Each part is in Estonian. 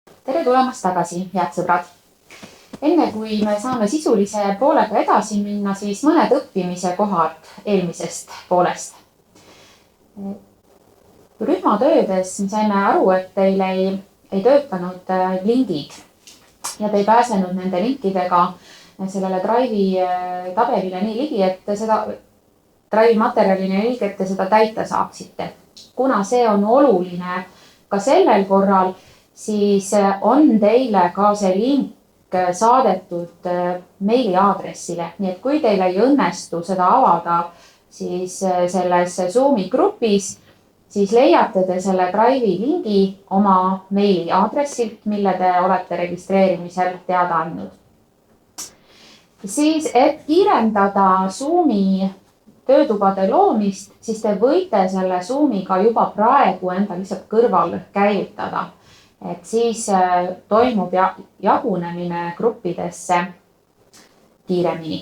Tere tulemast tagasi, head sõbrad! Enne kui me saame sisulise poolega edasi minna, siis mõned õppimise kohad eelmisest poolest. Rühmatöödes me saime aru, et teil ei töötanud lingid ja te ei pääsenud nende linkidega sellele Drive'i tabelile nii ligi, et seda Drive'i materjalini ligi, et te seda täita saaksite. Kuna see on oluline ka sellel korral, siis on teile ka see link saadetud meiliaadressile. Nii et kui teil ei õnnestu seda avada siis selles Zoomi grupis, siis leiate te selle Drive'i lingi oma meiliaadressilt, mille te olete registreerimisel teada andnud. Siis, et kiirendada Zoomi töötubade loomist, siis te võite selle Zoomiga juba praegu enda lihtsalt kõrval käivitada. Et siis toimub jagunemine gruppidesse kiiremini.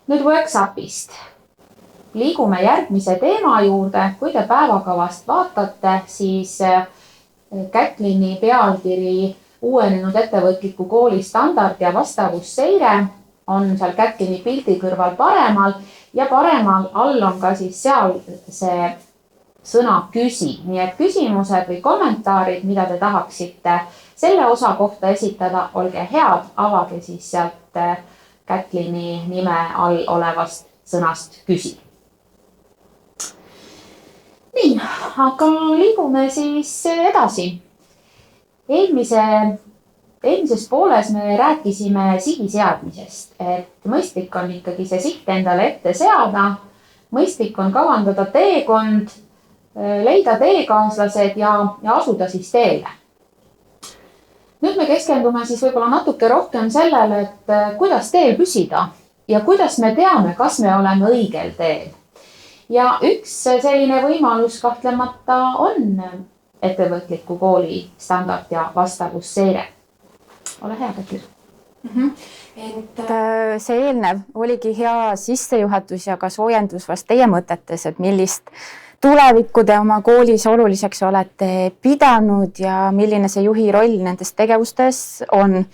Nüüd workshopist. Liigume järgmise teema juurde. Kui te päevakavast vaatate, siis Kätlini pealkiri uuenenud ettevõtliku kooli standard ja vastavusseire on seal Kätlini pildi kõrval paremal ja paremal all on ka siis seal see sõna küsi. Nii et küsimused või kommentaarid, mida te tahaksite selle osa kohta esitada, olge head, avage siis sealt Kätlini nime all olevast sõnast küsi. Nii, aga liigume siis edasi. Eelmises pooles me rääkisime sihi seadmisest, et mõistlik on ikkagi see siht endale ette seada, mõistlik on kavandada teekond, leida teekaaslased ja asuda siis teele. Nüüd me keskendume siis võib-olla natuke rohkem sellele, et kuidas teel püsida ja kuidas me teame, kas me oleme õigel teel. Ja üks selline võimalus kahtlemata on ettevõtliku kooli standard ja vastavusseire. Ole hea, Kätli. See eelnev oligi hea sissejuhatus ja ka soojendus vast teie mõtetes, et millist tulevikku te oma koolis oluliseks olete pidanud ja milline see juhi roll nendes tegevustes on.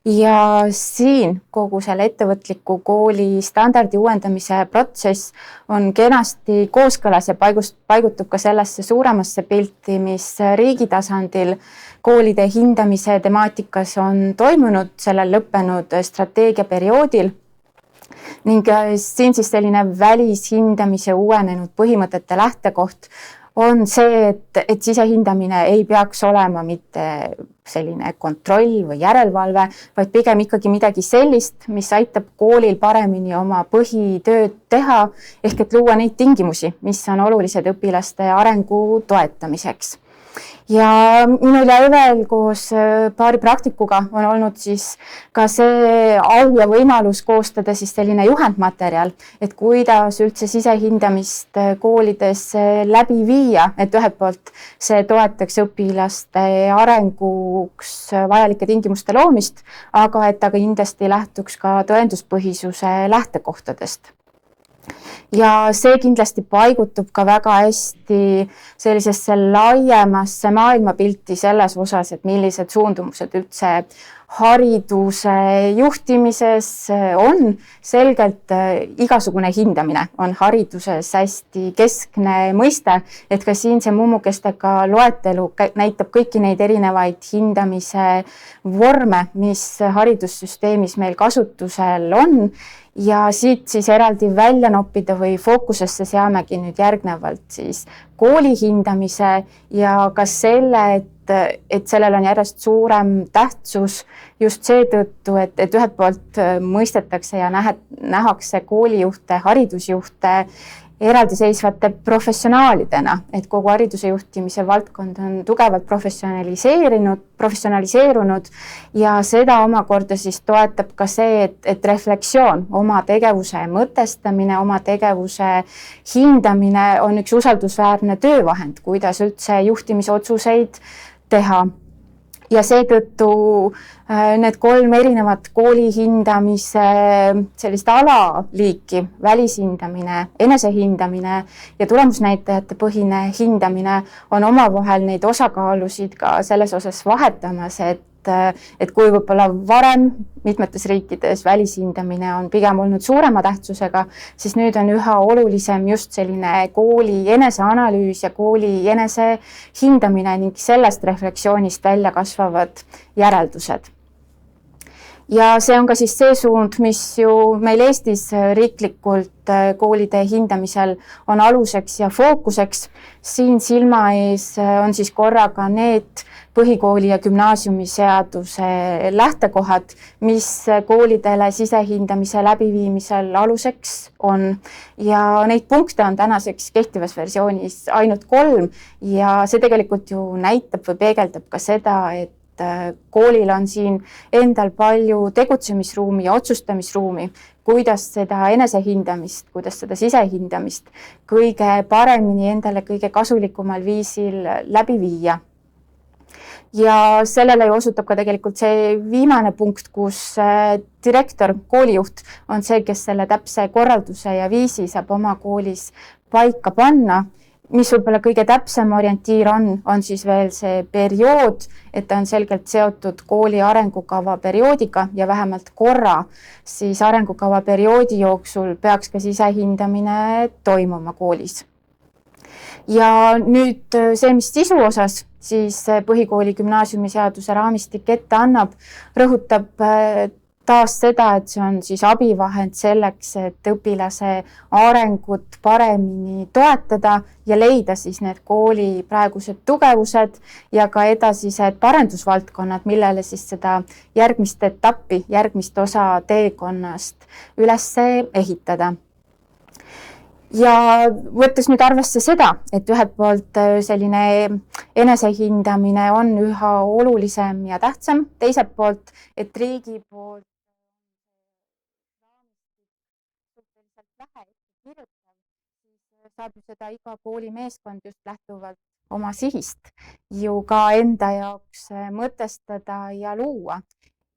Ja siin kogu selle ettevõtliku kooli standardi uuendamise protsess on kenasti kooskõlas ja paigutub ka sellesse suuremasse pilti, mis riigi tasandil koolide hindamise temaatikas on toimunud sellel lõppenud strateegiaperioodil. Ning siin siis selline välishindamise uuenenud põhimõtete lähtekoht on see, et sisehindamine ei peaks olema mitte selline kontroll või järelevalve, vaid pigem ikkagi midagi sellist, mis aitab koolil paremini oma põhitööd teha, ehk et luua neid tingimusi, mis on olulised õpilaste arengu toetamiseks. Ja minul ja Evel koos paari praktikuga on olnud siis ka see au ja võimalus koostada siis selline juhendmaterjal, et kuidas üldse sisehindamist koolides läbi viia, et ühelt poolt see toetaks õpilaste arenguks vajalike tingimuste loomist, aga et ta kindlasti lähtuks ka tõenduspõhisuse lähtekohtadest. Ja see kindlasti paigutub ka väga hästi sellisesse laiemasse maailmapilti selles osas, et millised suundumused üldse hariduse juhtimises on. Selgelt igasugune hindamine on hariduses hästi keskne mõiste, et ka siin see mummukestega loetelu näitab kõiki neid erinevaid hindamise vorme, mis haridussüsteemis meil kasutusel on. Ja siit siis eraldi välja noppida või fookusesse seamegi nüüd järgnevalt siis kooli hindamise ja ka selle, et sellel on järjest suurem tähtsus just seetõttu, et ühelt poolt mõistetakse ja nähakse koolijuhte, haridusjuhte eraldiseisvate professionaalidena, et kogu hariduse juhtimise valdkond on tugevalt professionaliseerunud ja seda omakorda siis toetab ka see, et reflektsioon, oma tegevuse mõtestamine, oma tegevuse hindamine on üks usaldusväärne töövahend, kuidas üldse juhtimisotsuseid teha. ja seetõttu need 3 erinevat kooli hindamise sellist alaliiki, välishindamine, enesehindamine ja tulemusnäitajate põhine hindamine on omavahel neid osakaalusid ka selles osas vahetamas, et kui võib-olla varem mitmetes riikides välishindamine on pigem olnud suurema tähtsusega, siis nüüd on üha olulisem just selline kooli eneseanalüüs ja kooli enesehindamine ning sellest refleksioonist välja kasvavad järeldused. Ja see on ka siis see suund, mis ju meil Eestis riiklikult koolide hindamisel on aluseks ja fookuseks. Siin silma ees on siis korraga need põhikooli ja gümnaasiumiseaduse lähtekohad, mis koolidele sisehindamise läbiviimisel aluseks on. Ja neid punkte on tänaseks kehtivas versioonis ainult 3 ja see tegelikult ju näitab või peegeldab ka seda, et koolil on siin endal palju tegutsemisruumi ja otsustamisruumi, kuidas seda enesehindamist, kuidas seda sisehindamist kõige paremini endale kõige kasulikumal viisil läbi viia. Ja sellele ju osutab ka tegelikult see viimane punkt, kus direktor, koolijuht on see, kes selle täpse korralduse ja viisi saab oma koolis paika panna. Mis võib-olla kõige täpsem orientiir on siis veel see periood, et ta on selgelt seotud kooli arengukava perioodiga ja vähemalt korra siis arengukava perioodi jooksul peaks ka sisehindamine toimuma koolis. Ja nüüd see, mis sisu osas siis põhikooli gümnaasiumiseaduse raamistik ette annab, rõhutab taas seda, et see on siis abivahend selleks, et õpilase arengut paremini toetada ja leida siis need kooli praegused tugevused ja ka edasised parendusvaldkonnad, millele siis seda järgmist etappi, järgmist osa teekonnast üles ehitada. Ja võttes nüüd arvesse seda, et ühelt poolt selline enesehindamine on üha olulisem ja tähtsam, teiselt poolt, et riigi poolt siis saab seda iga kooli meeskond just lähtuvalt oma sihist ju ka enda jaoks mõtestada ja luua.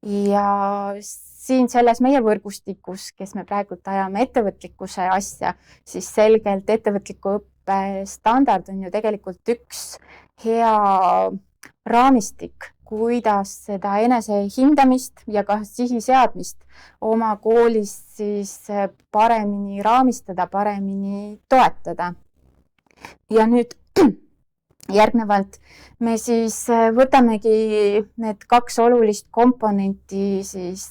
Ja siin selles meie võrgustikus, kes me praegult ajame ettevõtlikkuse asja, siis selgelt ettevõtliku õppe standard on ju tegelikult üks hea raamistik, kuidas seda enesehindamist ja ka sihiseadmist oma koolis siis paremini raamistada, paremini toetada. Ja nüüd järgnevalt me siis võtamegi need 2 olulist komponenti siis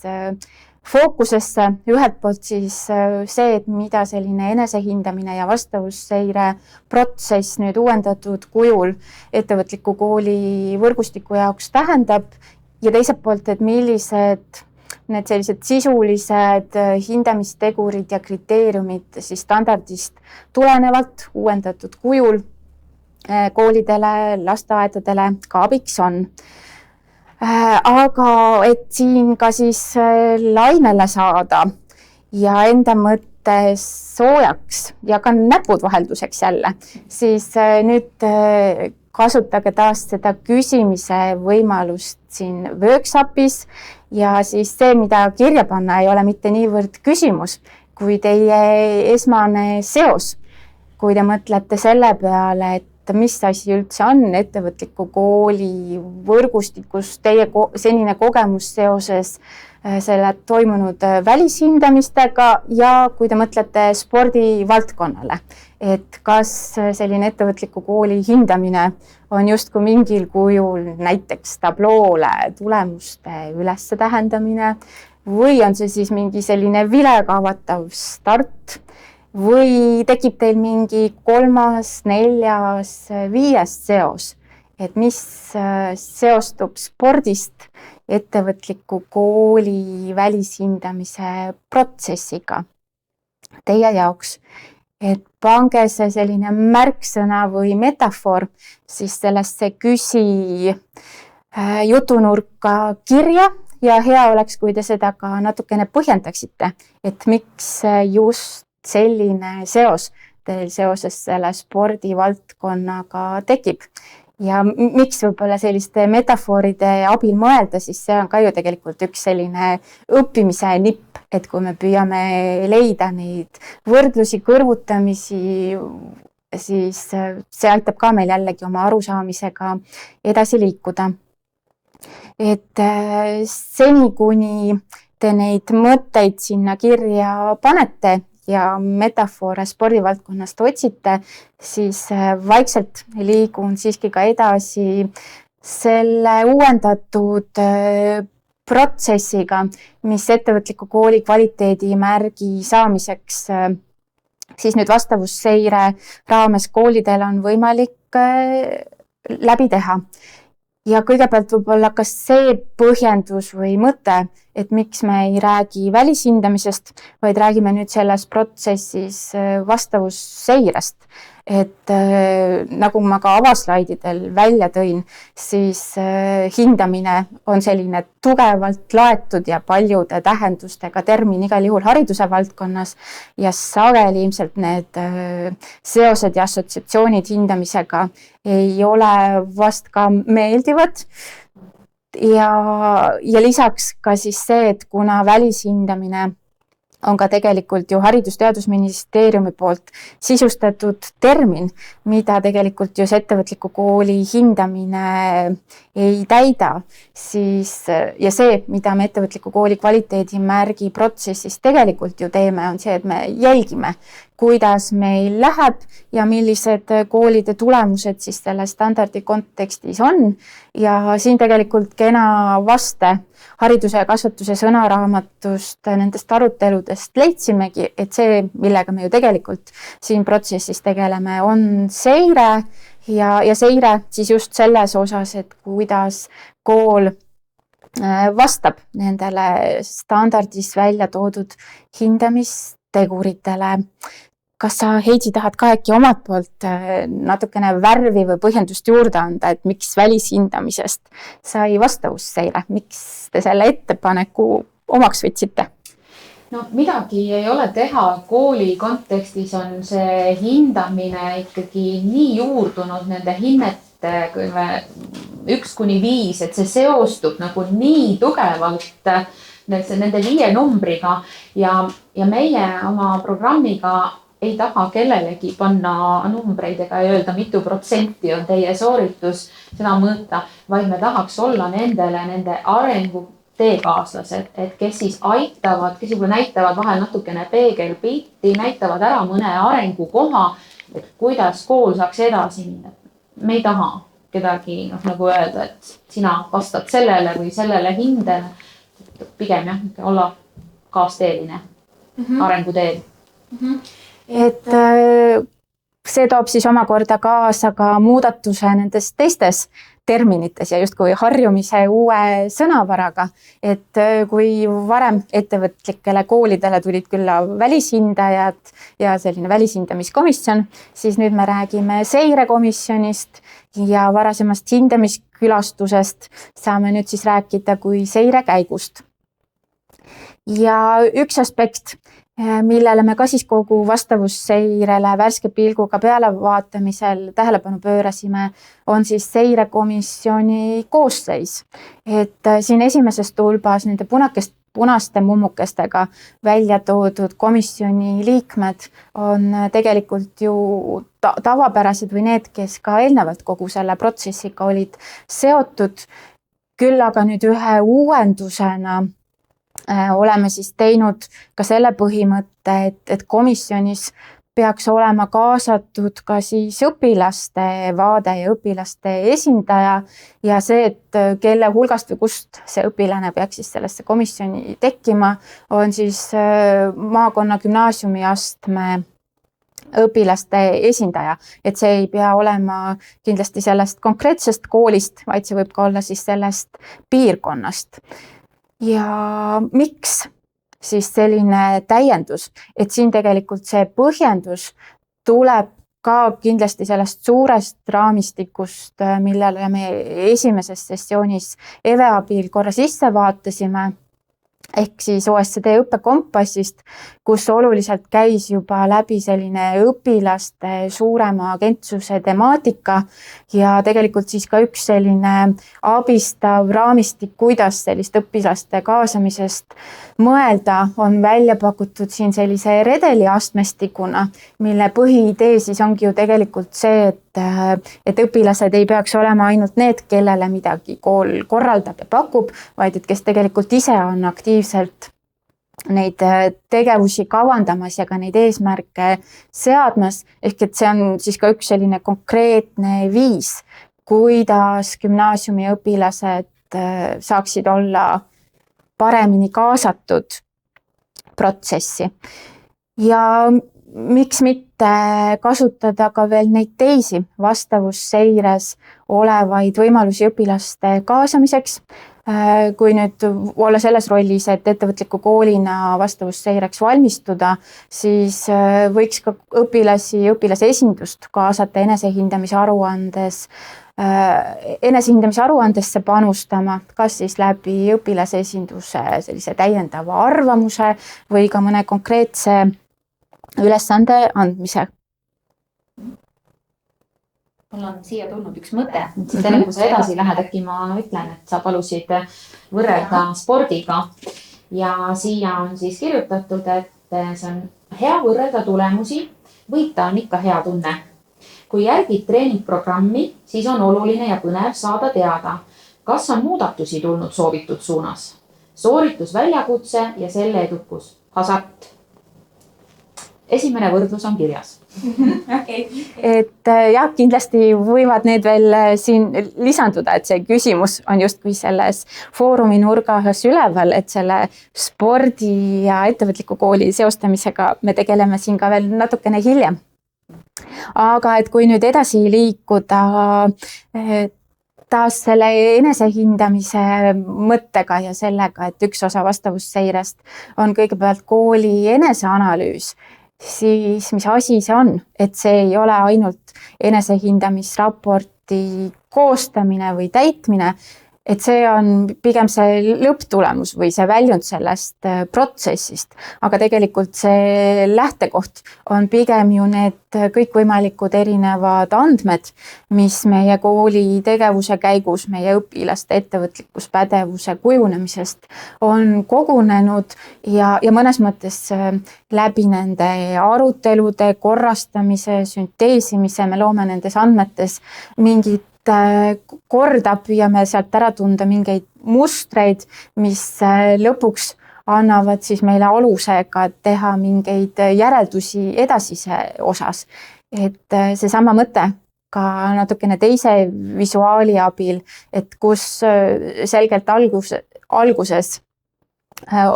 fookusesse. Ühelt poolt siis see, et mida selline enesehindamine ja vastavusseire protsess nüüd uuendatud kujul ettevõtliku kooli võrgustiku jaoks tähendab ja teiselt poolt, et millised need sellised sisulised hindamistegurid ja kriteeriumid siis standardist tulenevalt uuendatud kujul koolidele, lasteaedadele ka abiks on. Aga et siin ka siis lainele saada ja enda mõttes soojaks ja ka näpud vahelduseks jälle, siis nüüd kasutage taas seda küsimise võimalust siin workshopis ja siis see, mida kirja panna, ei ole mitte niivõrd küsimus, kui teie esmane seos. Kui te mõtlete selle peale, et mis asi üldse on ettevõtliku kooli võrgustikus teie senine kogemus seoses selle toimunud välishindamistega ja kui te mõtlete spordivaldkonnale, et kas selline ettevõtliku kooli hindamine on justkui mingil kujul näiteks tabloole tulemuste ülesse tähendamine või on see siis mingi selline vilega avatav start või tekib teil mingi 3., 4., 5. seos, et mis seostub spordist ettevõtliku kooli välishindamise protsessiga teie jaoks. Et pange see selline märksõna või metafoor siis sellesse küsi jutunurka kirja ja hea oleks, kui te seda ka natukene põhjendaksite, et miks just selline seos teil seoses selle spordivaldkonnaga tekib. ja miks võib-olla selliste metafooride abil mõelda, siis see on ka ju tegelikult üks selline õppimise nipp, et kui me püüame leida neid võrdlusi, kõrvutamisi, siis see aitab ka meil jällegi oma arusaamisega edasi liikuda. Et seni, kuni te neid mõtteid sinna kirja panete ja metafoore spordivaldkonnast otsite, siis vaikselt liigun siiski ka edasi selle uuendatud protsessiga, mis ettevõtliku kooli kvaliteedimärgi saamiseks siis nüüd vastavusseire raames koolidel on võimalik läbi teha. Ja kõigepealt võib-olla kas see põhjendus või mõte, et miks me ei räägi välishindamisest, vaid räägime nüüd selles protsessis vastavusseirest. Et nagu ma ka avaslaididel välja tõin, siis hindamine on selline tugevalt laetud ja paljude tähendustega termin igal juhul hariduse valdkonnas ja sageli ilmselt need seosed ja assotsiatsioonid hindamisega ei ole vast ka meeldivad. Ja lisaks ka siis see, et kuna välishindamine on ka tegelikult ju Haridus-Teadusministeeriumi poolt sisustatud termin, mida tegelikult just ettevõtliku kooli hindamine ei täida, siis ja see, mida me ettevõtliku kooli kvaliteedimärgi protsessis tegelikult ju teeme, on see, et me jälgime, kuidas meil läheb ja millised koolide tulemused siis selle standardi kontekstis on. Ja siin tegelikult kena vaste hariduse ja kasvatuse sõnaraamatust nendest aruteludest leidsimegi, et see, millega me ju tegelikult siin protsessis tegeleme, on seire ja seire siis just selles osas, et kuidas kool vastab nendele standardis välja toodud hindamisteguritele. Kas sa, Heidi, tahad ka äkki omalt poolt natukene värvi või põhjendust juurde anda, et miks välishindamisest sai vastavusseire? Miks te selle ettepaneku omaks võtsite? No midagi ei ole teha. Kooli kontekstis on see hindamine ikkagi nii juurdunud nende hinnete 1–5, et see seostub nagu nii tugevalt nende 5 numbriga ja meie oma programmiga ei taha kellelegi panna numbreid ega öelda, mitu protsenti on teie sooritus seda mõõta, vaid me tahaks olla nende arengu teekaaslased, et kes siis aitavad, kes juba näitavad vahel natukene peegelpilti, näitavad ära mõne arengukoha, et kuidas kool saaks edasi minna. Me ei taha kedagi nagu öelda, et sina vastad sellele või sellele hindele. Pigem jah, olla kaasteeline arenguteel. Et see toob siis omakorda kaasa ka muudatuse nendes teistes terminites ja justkui harjumise uue sõnavaraga, et kui varem ettevõtlikele koolidele tulid külla välishindajad ja selline välishindamiskomisjon, siis nüüd me räägime seirekomisjonist ja varasemast hindamiskülastusest saame nüüd siis rääkida kui seirekäigust. Ja üks aspekt, millele me ka siis kogu vastavusseirele värske pilguga pealevaatamisel tähelepanu pöörasime, on siis seirekomisjoni koosseis. Et siin esimeses tulbas nende punaste mummukestega välja toodud komisjoni liikmed on tegelikult ju tavapärased või need, kes ka eelnevalt kogu selle protsessiga olid seotud. Küll aga nüüd ühe uuendusena oleme siis teinud ka selle põhimõtte, et komisjonis peaks olema kaasatud ka siis õpilaste vaade ja õpilaste esindaja ja see, et kelle hulgast või kust see õpilane peaks siis sellesse komisjoni tekkima, on siis maakonna gümnaasiumi astme õpilaste esindaja, et see ei pea olema kindlasti sellest konkreetsest koolist, vaid see võib ka olla siis sellest piirkonnast. Ja miks siis selline täiendus, et siin tegelikult see põhjendus tuleb ka kindlasti sellest suurest raamistikust, millele me esimeses sessioonis EVE abil korra sisse vaatasime. ehk siis OSCD õppekompassist, kus oluliselt käis juba läbi selline õpilaste suurema agentsuse temaatika ja tegelikult siis ka üks selline abistav raamistik, kuidas sellist õpilaste kaasamisest mõelda, on välja pakutud siin sellise redeli astmestikuna, mille põhiidee siis ongi ju tegelikult see, et õpilased ei peaks olema ainult need, kellele midagi kool korraldab ja pakub, vaid et kes tegelikult ise on aktiivselt neid tegevusi kavandamas ja ka neid eesmärke seadmas, ehk et see on siis ka üks selline konkreetne viis, kuidas gümnaasiumi õpilased saaksid olla paremini kaasatud protsessi. Ja miks mitte kasutada ka veel neid teisi vastavusseires olevaid võimalusi õpilaste kaasamiseks. Kui nüüd olla selles rollis, et ettevõtliku koolina vastavusseireks valmistuda, siis võiks ka õpilasesindust kaasata enesehindamise aruandesse panustama, kas siis läbi õpilasesinduse sellise täiendava arvamuse või ka mõne konkreetse ülesande andmise. Mul on siia tulnud üks mõte, siis enne kui sa edasi lähed, äkki ma ütlen, et sa palusid võrrelda spordiga ja siia on siis kirjutatud, et see on hea võrrelda tulemusi, võita on ikka hea tunne. Kui järgid treeningprogrammi, siis on oluline ja põnev saada teada, kas on muudatusi tulnud soovitud suunas. Sooritus, väljakutse ja selle edukus, hasart. Esimene võrdlus on kirjas. Okay. Et jah, kindlasti võivad need veel siin lisanduda, et see küsimus on justkui selles foorumi nurgas üleval, et selle spordi ja ettevõtliku kooli seostamisega me tegeleme siin ka veel natukene hiljem. Aga et kui nüüd edasi liikuda taas selle enesehindamise mõttega ja sellega, et üks osa vastavusseirest on kõigepealt kooli eneseanalüüs, siis mis asi see on, et see ei ole ainult enesehindamisraporti koostamine või täitmine, et see on pigem see lõpptulemus või see väljund sellest protsessist, aga tegelikult see lähtekoht on pigem ju need kõikvõimalikud erinevad andmed, mis meie kooli tegevuse käigus, meie õpilaste ettevõtlikkuspädevuse kujunemisest on kogunenud ja mõnes mõttes läbi nende arutelude, korrastamise, sünteesimise me loome nendes andmetes mingit korda, püüame sealt ära tunda mingeid mustreid, mis lõpuks annavad siis meile alusega teha mingeid järeldusi edasise osas. Et seesama mõte ka natukene teise visuaali abil, et kus selgelt alguses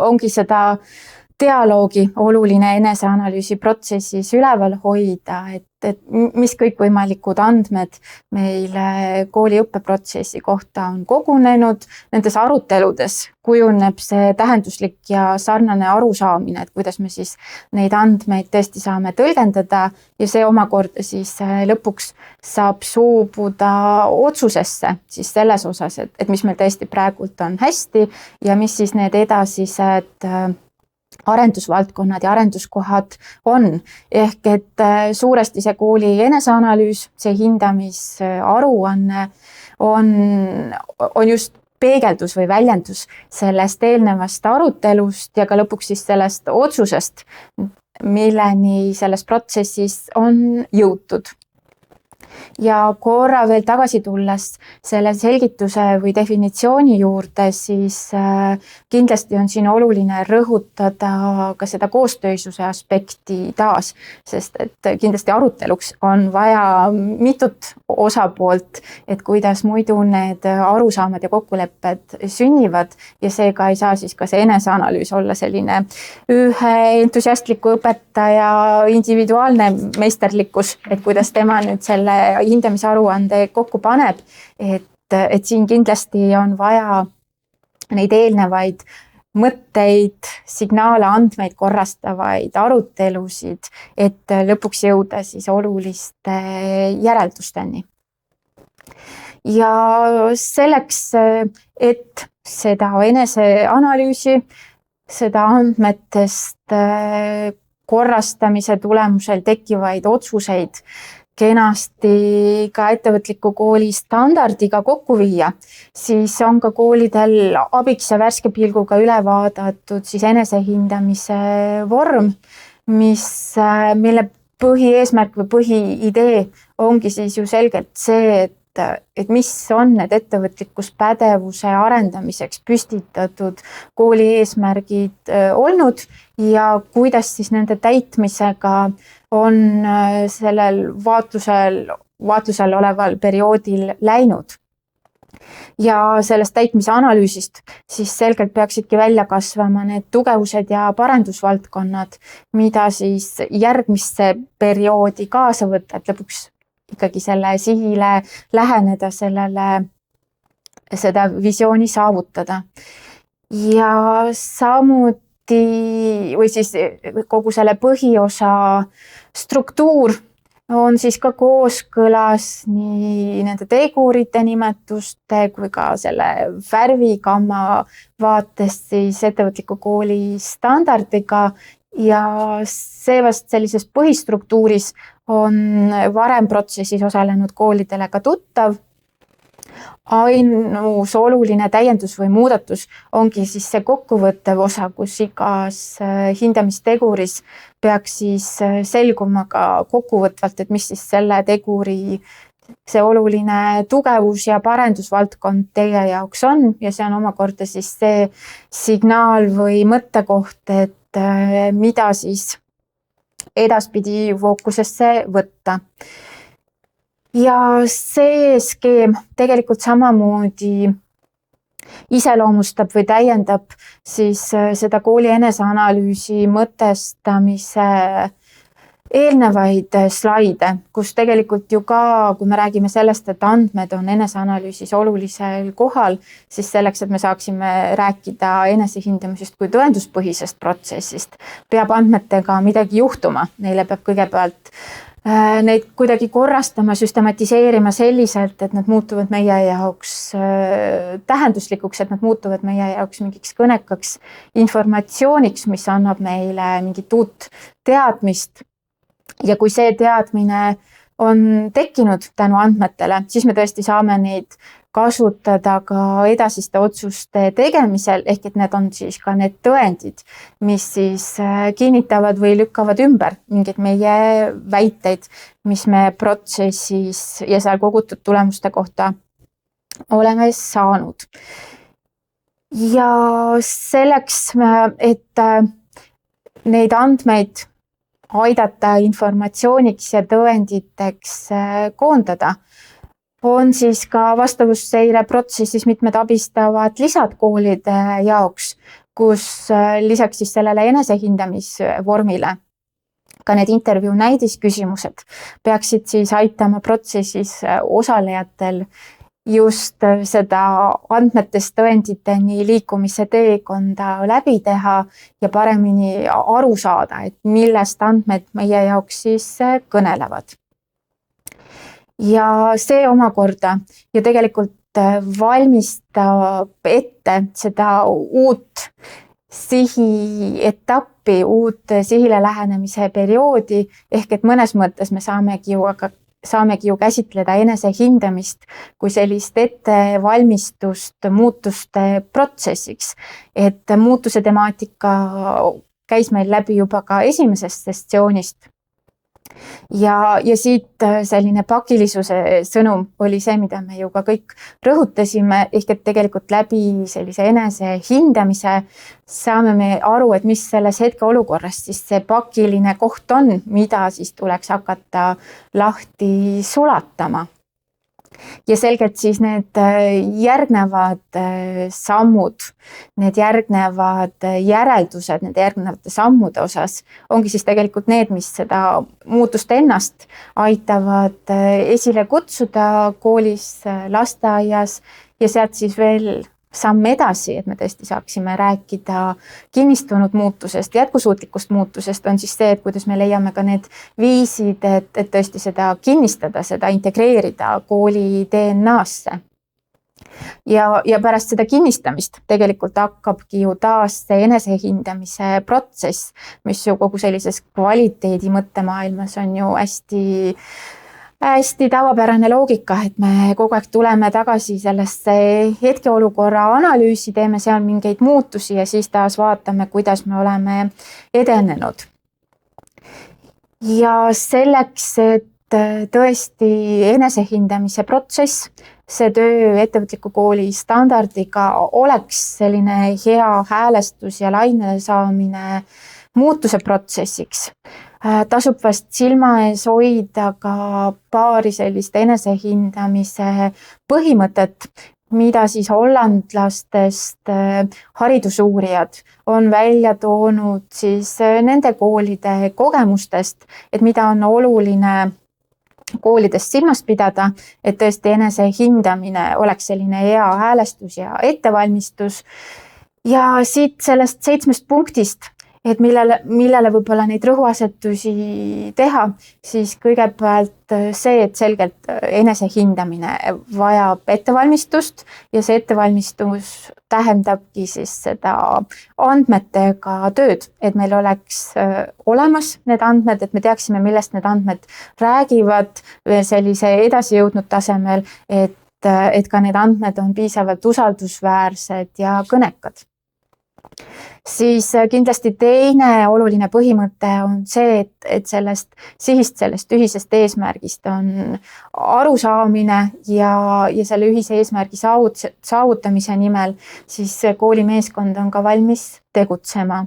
ongi seda dialoogi oluline eneseanalüüsi protsessis üleval hoida, et mis kõikvõimalikud andmed meil kooli õppeprotsessi kohta on kogunenud. Nendes aruteludes kujuneb see tähenduslik ja sarnane arusaamine, et kuidas me siis neid andmeid tõesti saame tõlgendada ja see omakorda siis lõpuks saab suubuda otsusesse siis selles osas, et mis meil tõesti praegult on hästi ja mis siis need edasised arendusvaldkonnad ja arenduskohad on. Ehk et suuresti see kooli eneseanalüüs, see hindamisaruanne on just peegeldus või väljendus sellest eelnevast arutelust ja ka lõpuks siis sellest otsusest, milleni selles protsessis on jõutud. Ja korra veel tagasi tulles selle selgituse või definitsiooni juurde, siis kindlasti on siin oluline rõhutada ka seda koostöisuse aspekti taas, sest et kindlasti aruteluks on vaja mitut osapoolt, et kuidas muidu need arusaamad ja kokkulepped sünnivad ja seega ei saa siis ka see eneseanalüüs olla selline ühe entusiastliku õpetaja individuaalne meisterlikkus, et kuidas tema nüüd selle hindamisaruande kokku paneb, et siin kindlasti on vaja neid eelnevaid mõtteid, signaale, andmeid korrastavaid arutelusid, et lõpuks jõuda siis oluliste järeldusteni. Ja selleks, et seda eneseanalüüsi seda andmetest korrastamise tulemusel tekkivaid otsuseid kenasti ka ettevõtliku kooli standardiga kokku viia, siis on ka koolidel abiks ja värske pilguga üle vaadatud siis enesehindamise vorm, mille põhieesmärk või põhiidee ongi siis ju selgelt see, et mis on need ettevõtlikkuspädevuse arendamiseks püstitatud kooli eesmärgid olnud ja kuidas siis nende täitmisega on sellel vaatlusel oleval perioodil läinud. Ja sellest täitmise analüüsist siis selgelt peaksidki välja kasvama need tugevused ja parendusvaldkonnad, mida siis järgmisse perioodi kaasa võtta, et lõpuks ikkagi selle sihile läheneda, seda visiooni saavutada. Ja samuti või siis kogu selle põhiosa struktuur on siis ka kooskõlas nii nende tegurite nimetuste kui ka selle värvigamma vaatest siis ettevõtliku kooli standardiga ja seevast sellises põhistruktuuris on varem protsessis osalenud koolidele ka tuttav. Ainus oluline täiendus või muudatus ongi siis see kokkuvõttev osa, kus igas hindamisteguris peaks siis selguma ka kokkuvõtvalt, et mis siis selle teguri see oluline tugevus ja parendusvaldkond teie jaoks on ja see on omakorda siis see signaal või mõttekoht, et mida siis edaspidi fookusesse võtta. Ja see skeem tegelikult samamoodi iseloomustab või täiendab siis seda kooli eneseanalüüsi mõtestamise eelnevaid slaide, kus tegelikult ju ka, kui me räägime sellest, et andmed on eneseanalüüsis olulisel kohal, siis selleks, et me saaksime rääkida enesehindamisest kui tõenduspõhisest protsessist, peab andmetega midagi juhtuma. Neile peab kõigepealt neid kuidagi korrastama, süstematiseerima selliselt, et nad muutuvad meie jaoks tähenduslikuks, et nad muutuvad meie jaoks mingiks kõnekaks informatsiooniks, mis annab meile mingit uut teadmist. Ja kui see teadmine on tekkinud tänu andmetele, siis me tõesti saame neid kasutada ka edasiste otsuste tegemisel, ehk et need on siis ka need tõendid, mis siis kinnitavad või lükkavad ümber mingid meie väiteid, mis me protsessis ja seal kogutud tulemuste kohta oleme saanud. Ja selleks, et neid andmeid aidata informatsiooniks ja tõenditeks koondada, on siis ka vastavusseire protsessis mitmed abistavad lisad koolide jaoks, kus lisaks siis sellele enesehindamisvormile ka need intervjuu näidisküsimused peaksid siis aitama protsessis osalejatel just seda andmetest tõenditeni liikumise teekonda läbi teha ja paremini aru saada, et millest andmed meie jaoks siis kõnelevad. Ja see omakorda ju tegelikult valmistab ette seda uut sihietappi, uut sihile lähenemise perioodi, ehk et mõnes mõttes me saamegi ju käsitleda enesehindamist kui sellist ettevalmistust muutuste protsessiks, et muutuse temaatika käis meil läbi juba ka esimesest sessioonist. Ja siit selline pakilisuse sõnum oli see, mida me ju ka kõik rõhutasime, ehk et tegelikult läbi sellise enesehindamise saame me aru, et mis selles hetkeolukorras siis see pakiline koht on, mida siis tuleks hakata lahti sulatama. Ja selgelt siis need järgnevad sammud, need järgnevad järeldused, need järgnevate sammude osas ongi siis tegelikult need, mis seda muutust ennast aitavad esile kutsuda koolis, lasteaias ja sealt siis veel samm edasi, et me tõesti saaksime rääkida kinnistunud muutusest, jätkusuutlikust muutusest, on siis see, et kuidas me leiame ka need viisid, et tõesti seda kinnistada, seda integreerida kooli DNA-sse. ja pärast seda kinnistamist tegelikult hakkabki ju taas see enesehindamise protsess, mis ju kogu sellises kvaliteedi mõttemaailmas on ju hästi tavapärane loogika, et me kogu aeg tuleme tagasi sellesse hetkeolukorra analüüsi, teeme seal mingeid muutusi ja siis taas vaatame, kuidas me oleme edenenud. Ja selleks, et tõesti enesehindamise protsess, see töö ettevõtliku kooli standardiga oleks selline hea häälestus ja laine saamine muutuse protsessiks. Tasub vast silma ees hoida ka paari sellist enesehindamise põhimõtet, mida siis hollandlastest haridusuurijad on välja toonud siis nende koolide kogemustest, et mida on oluline koolidest silmas pidada, et tõesti enesehindamine oleks selline hea häälestus ja ettevalmistus. Ja siit sellest 7 punktist, et millele võib-olla neid rõhuasetusi teha, siis kõigepealt see, et selgelt enesehindamine vajab ettevalmistust ja see ettevalmistus tähendabki siis seda andmetega tööd, et meil oleks olemas need andmed, et me teaksime, millest need andmed räägivad veel sellise edasijõudnud tasemel, et ka need andmed on piisavalt usaldusväärsed ja kõnekad. Siis kindlasti teine oluline põhimõte on see, et sellest sihist, sellest ühisest eesmärgist on arusaamine ja selle ühise eesmärgi saavutamise nimel siis koolimeeskond on ka valmis tegutsema.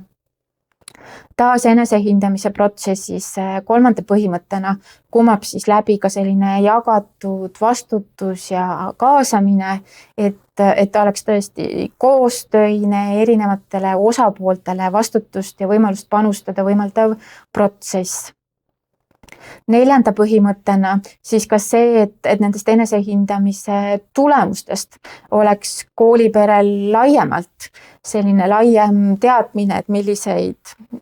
Taas enesehindamise protsessis 3. põhimõttena kumab siis läbi ka selline jagatud vastutus ja kaasamine, et oleks tõesti koostöine erinevatele osapooltele vastutust ja võimalust panustada võimaldav protsess. 4. põhimõttena siis ka see, et nendest enesehindamise tulemustest oleks kooliperel laiemalt selline laiem teadmine, et milliseid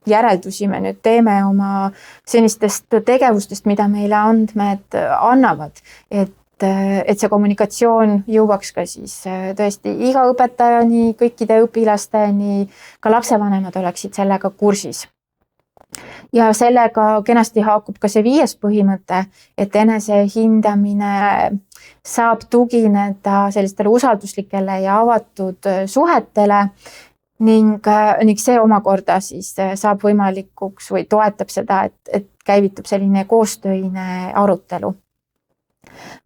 järeldusi me nüüd teeme oma senistest tegevustest, mida meile andmed annavad, et see kommunikatsioon jõuaks ka siis tõesti iga õpetajani, kõikide õpilasteni, ka lapsevanemad oleksid sellega kursis. Ja sellega kenasti haakub ka see 5. põhimõte, et enesehindamine saab tugineda sellistele usalduslikele ja avatud suhetele ning see omakorda siis saab võimalikuks või toetab seda, et käivitub selline koostöine arutelu.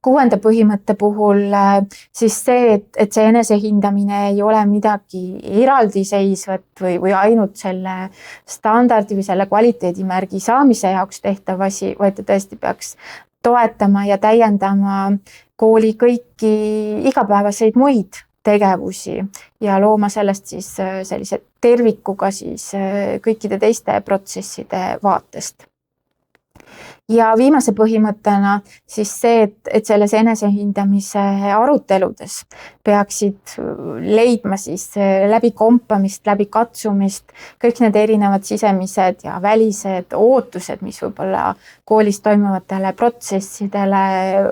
6. põhimõtte puhul siis see, et see enesehindamine ei ole midagi eraldiseisvat või ainult selle standardi või selle kvaliteedimärgi saamise jaoks tehtav asi, vaid ta tõesti peaks toetama ja täiendama kooli kõiki igapäevaseid muid tegevusi ja looma sellest siis sellise tervikuga siis kõikide teiste protsesside vaatest. Ja viimase põhimõttena siis see, et selles enesehindamise aruteludes peaksid leidma siis läbi kompamist, läbi katsumist kõik need erinevad sisemised ja välised ootused, mis võib-olla koolis toimuvatele protsessidele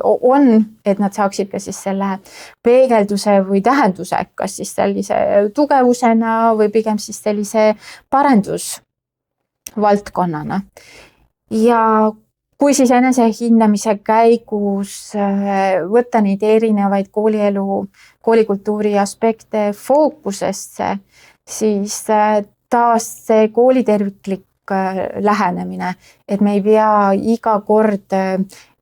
on, et nad saaksid ka siis selle peegelduse või tähenduse, kas siis sellise tugevusena või pigem siis sellise parendusvaldkonnana. Ja kui siis enesehindamise käigus võtta neid erinevaid koolielu, koolikultuuri aspekte fookusesse, siis taas see kooliterviklik lähenemine, et me ei pea iga kord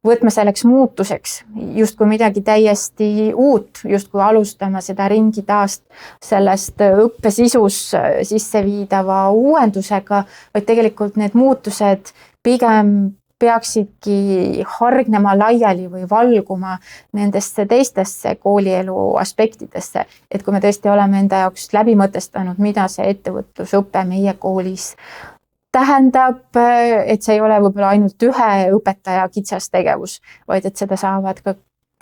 võtma selleks muutuseks justkui midagi täiesti uut, justkui alustama seda ringi taas sellest õppesisus sisse viidava uuendusega, vaid tegelikult need muutused pigem peaksidki hargnema laiali või valguma nendesse teistesse koolielu aspektidesse, et kui me tõesti oleme enda jaoks läbi mõtestanud, mida see ettevõtlusõpe meie koolis tähendab, et see ei ole võib-olla ainult ühe õpetaja kitsas tegevus, vaid et seda saavad ka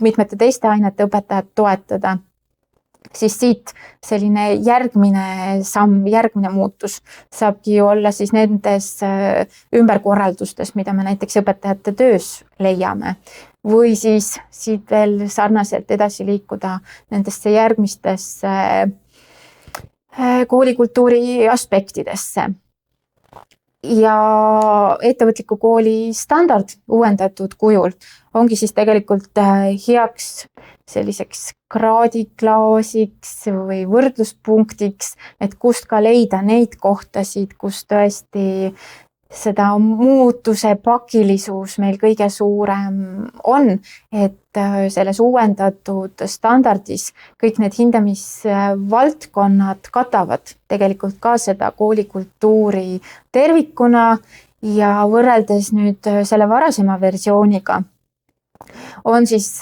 mitmete teiste ainete õpetajad toetada, siis siit selline järgmine samm, järgmine muutus saabki olla siis nendes ümberkorraldustes, mida me näiteks õpetajate töös leiame. või siis siit veel sarnaselt edasi liikuda nendesse järgmistesse koolikultuuri aspektidesse. Ja ettevõtliku kooli standard uuendatud kujul ongi siis tegelikult heaks selliseks kraadiklaasiks või võrdluspunktiks, et kust ka leida neid kohtasid, kus tõesti seda muutuse pakilisus meil kõige suurem on, et selles uuendatud standardis kõik need hindamisvaldkonnad katavad tegelikult ka seda koolikultuuri tervikuna ja võrreldes nüüd selle varasema versiooniga on siis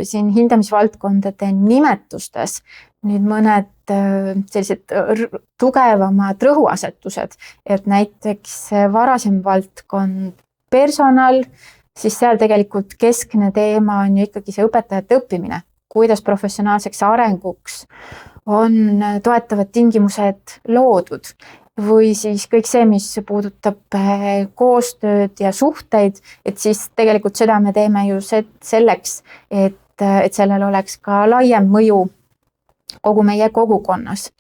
siin hindamisvaldkondade nimetustes nüüd mõned sellised tugevamad rõhuasetused, et näiteks varasem valdkond personal, siis seal tegelikult keskne teema on ju ikkagi see õpetajate õppimine, kuidas professionaalseks arenguks on toetavad tingimused loodud või siis kõik see, mis puudutab koostööd ja suhteid, et siis tegelikult seda me teeme ju selleks, et sellel oleks ka laiem mõju kogu meie kogukonnas.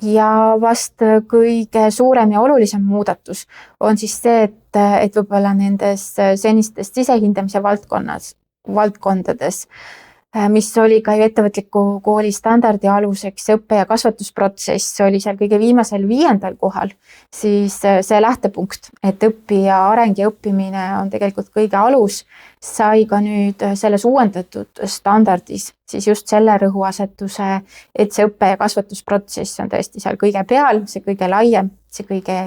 Ja vast kõige suurem ja olulisem muudatus on siis see, et võib-olla nendes senistest sisehindamise valdkondades, mis oli ka ju ettevõtliku kooli standardi aluseks õppe- ja kasvatusprotsess, oli seal kõige viimasel 5. kohal, siis see lähtepunkt, et õppija areng ja õppimine on tegelikult kõige alus, sai ka nüüd selles uuendatud standardis siis just selle rõhuasetuse, et see õppe- ja kasvatusprotsess on tõesti seal kõige peal, see kõige laiem, see kõige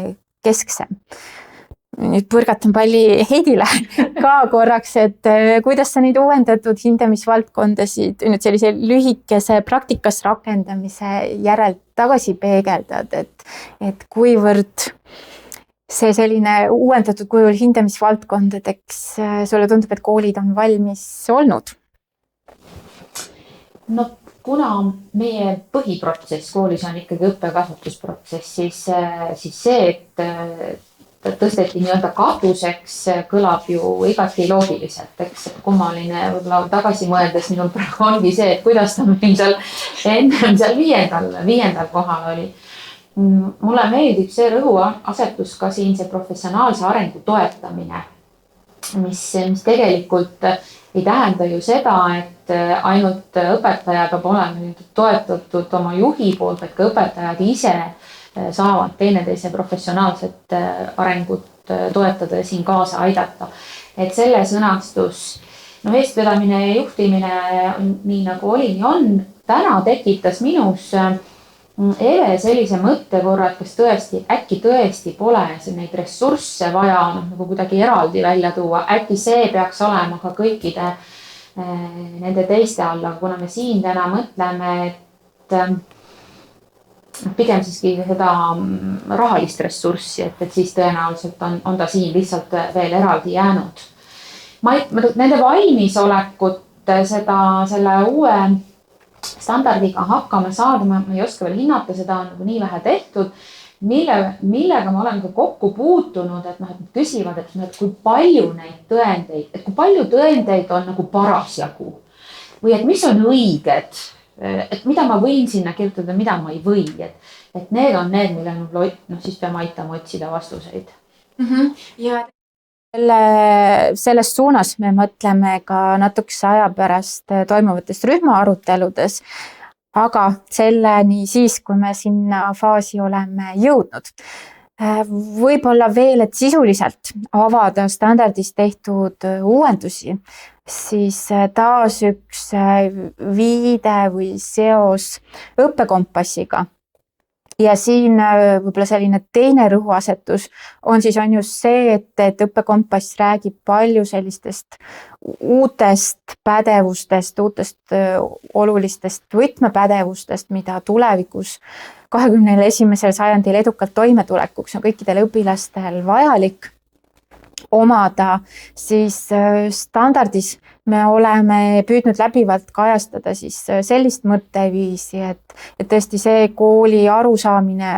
kesksem. Nüüd põrgatan palli Heidile ka korraks, et kuidas sa neid uuendatud hindamisvaldkondasid nüüd sellise lühikese praktikas rakendamise järel tagasi peegeldad, et kuivõrd see selline uuendatud kujul hindamisvaldkondadeks sulle tundub, et koolid on valmis olnud? No kuna meie põhiprotsess koolis on ikkagi õppe- ja kasvatusprotsess, siis see, et tõsteti nii-öelda katuseks, kõlab ju igati loogiliselt, eks kummaline võib-olla tagasi mõeldes minul praegu ongi see, et kuidas ta meil seal ennem seal viiendal kohal oli. Mulle meeldib see rõhuasetus ka siin see professionaalse arengu toetamine, mis tegelikult ei tähenda ju seda, et ainult õpetaja peab olema toetatud oma juhi poolt, et ka õpetajad ise saavad teineteise professionaalset arengut toetada ja siin kaasa aidata. Et selle sõnastus, eestvedamine ja juhtimine nii nagu oli, nii on, täna tekitas minus Eve sellise mõttekorra, et kas tõesti, äkki tõesti pole neid ressursse vaja nagu kuidagi eraldi välja tuua, äkki see peaks olema ka kõikide nende teiste alla, kuna me siin täna mõtleme, et pigem siiski seda rahalist ressurssi, et siis tõenäoliselt on ta siin lihtsalt veel eraldi jäänud. Nende valmisolekut selle uue standardiga hakkama saada, ma ei oska veel hinnata, seda on nagu nii vähe tehtud, millega ma olen ka kokku puutunud, et nad küsivad, et kui palju neid tõendeid, et kui palju tõendeid on nagu parasjagu või et mis on õiged, et mida ma võin sinna kirjutada, mida ma ei või, et need on need, millele siis peame aitama otsida vastuseid. Ja selles suunas me mõtleme ka natukese aja pärast toimuvates rühmaaruteludes, aga selleni siis, kui me sinna faasi oleme jõudnud. Võib-olla veel, et sisuliselt avada standardis tehtud uuendusi, siis taas üks viide või seos õppekompassiga. Ja siin võib-olla selline teine rõhuasetus on just see, et õppekompass räägib palju sellistest uutest pädevustest, uutest olulistest võtmepädevustest, mida tulevikus 21. sajandil edukalt toimetulekuks on kõikidel õpilastel vajalik omada, siis standardis me oleme püüdnud läbivalt kajastada siis sellist mõtteviisi, et tõesti see kooli arusaamine,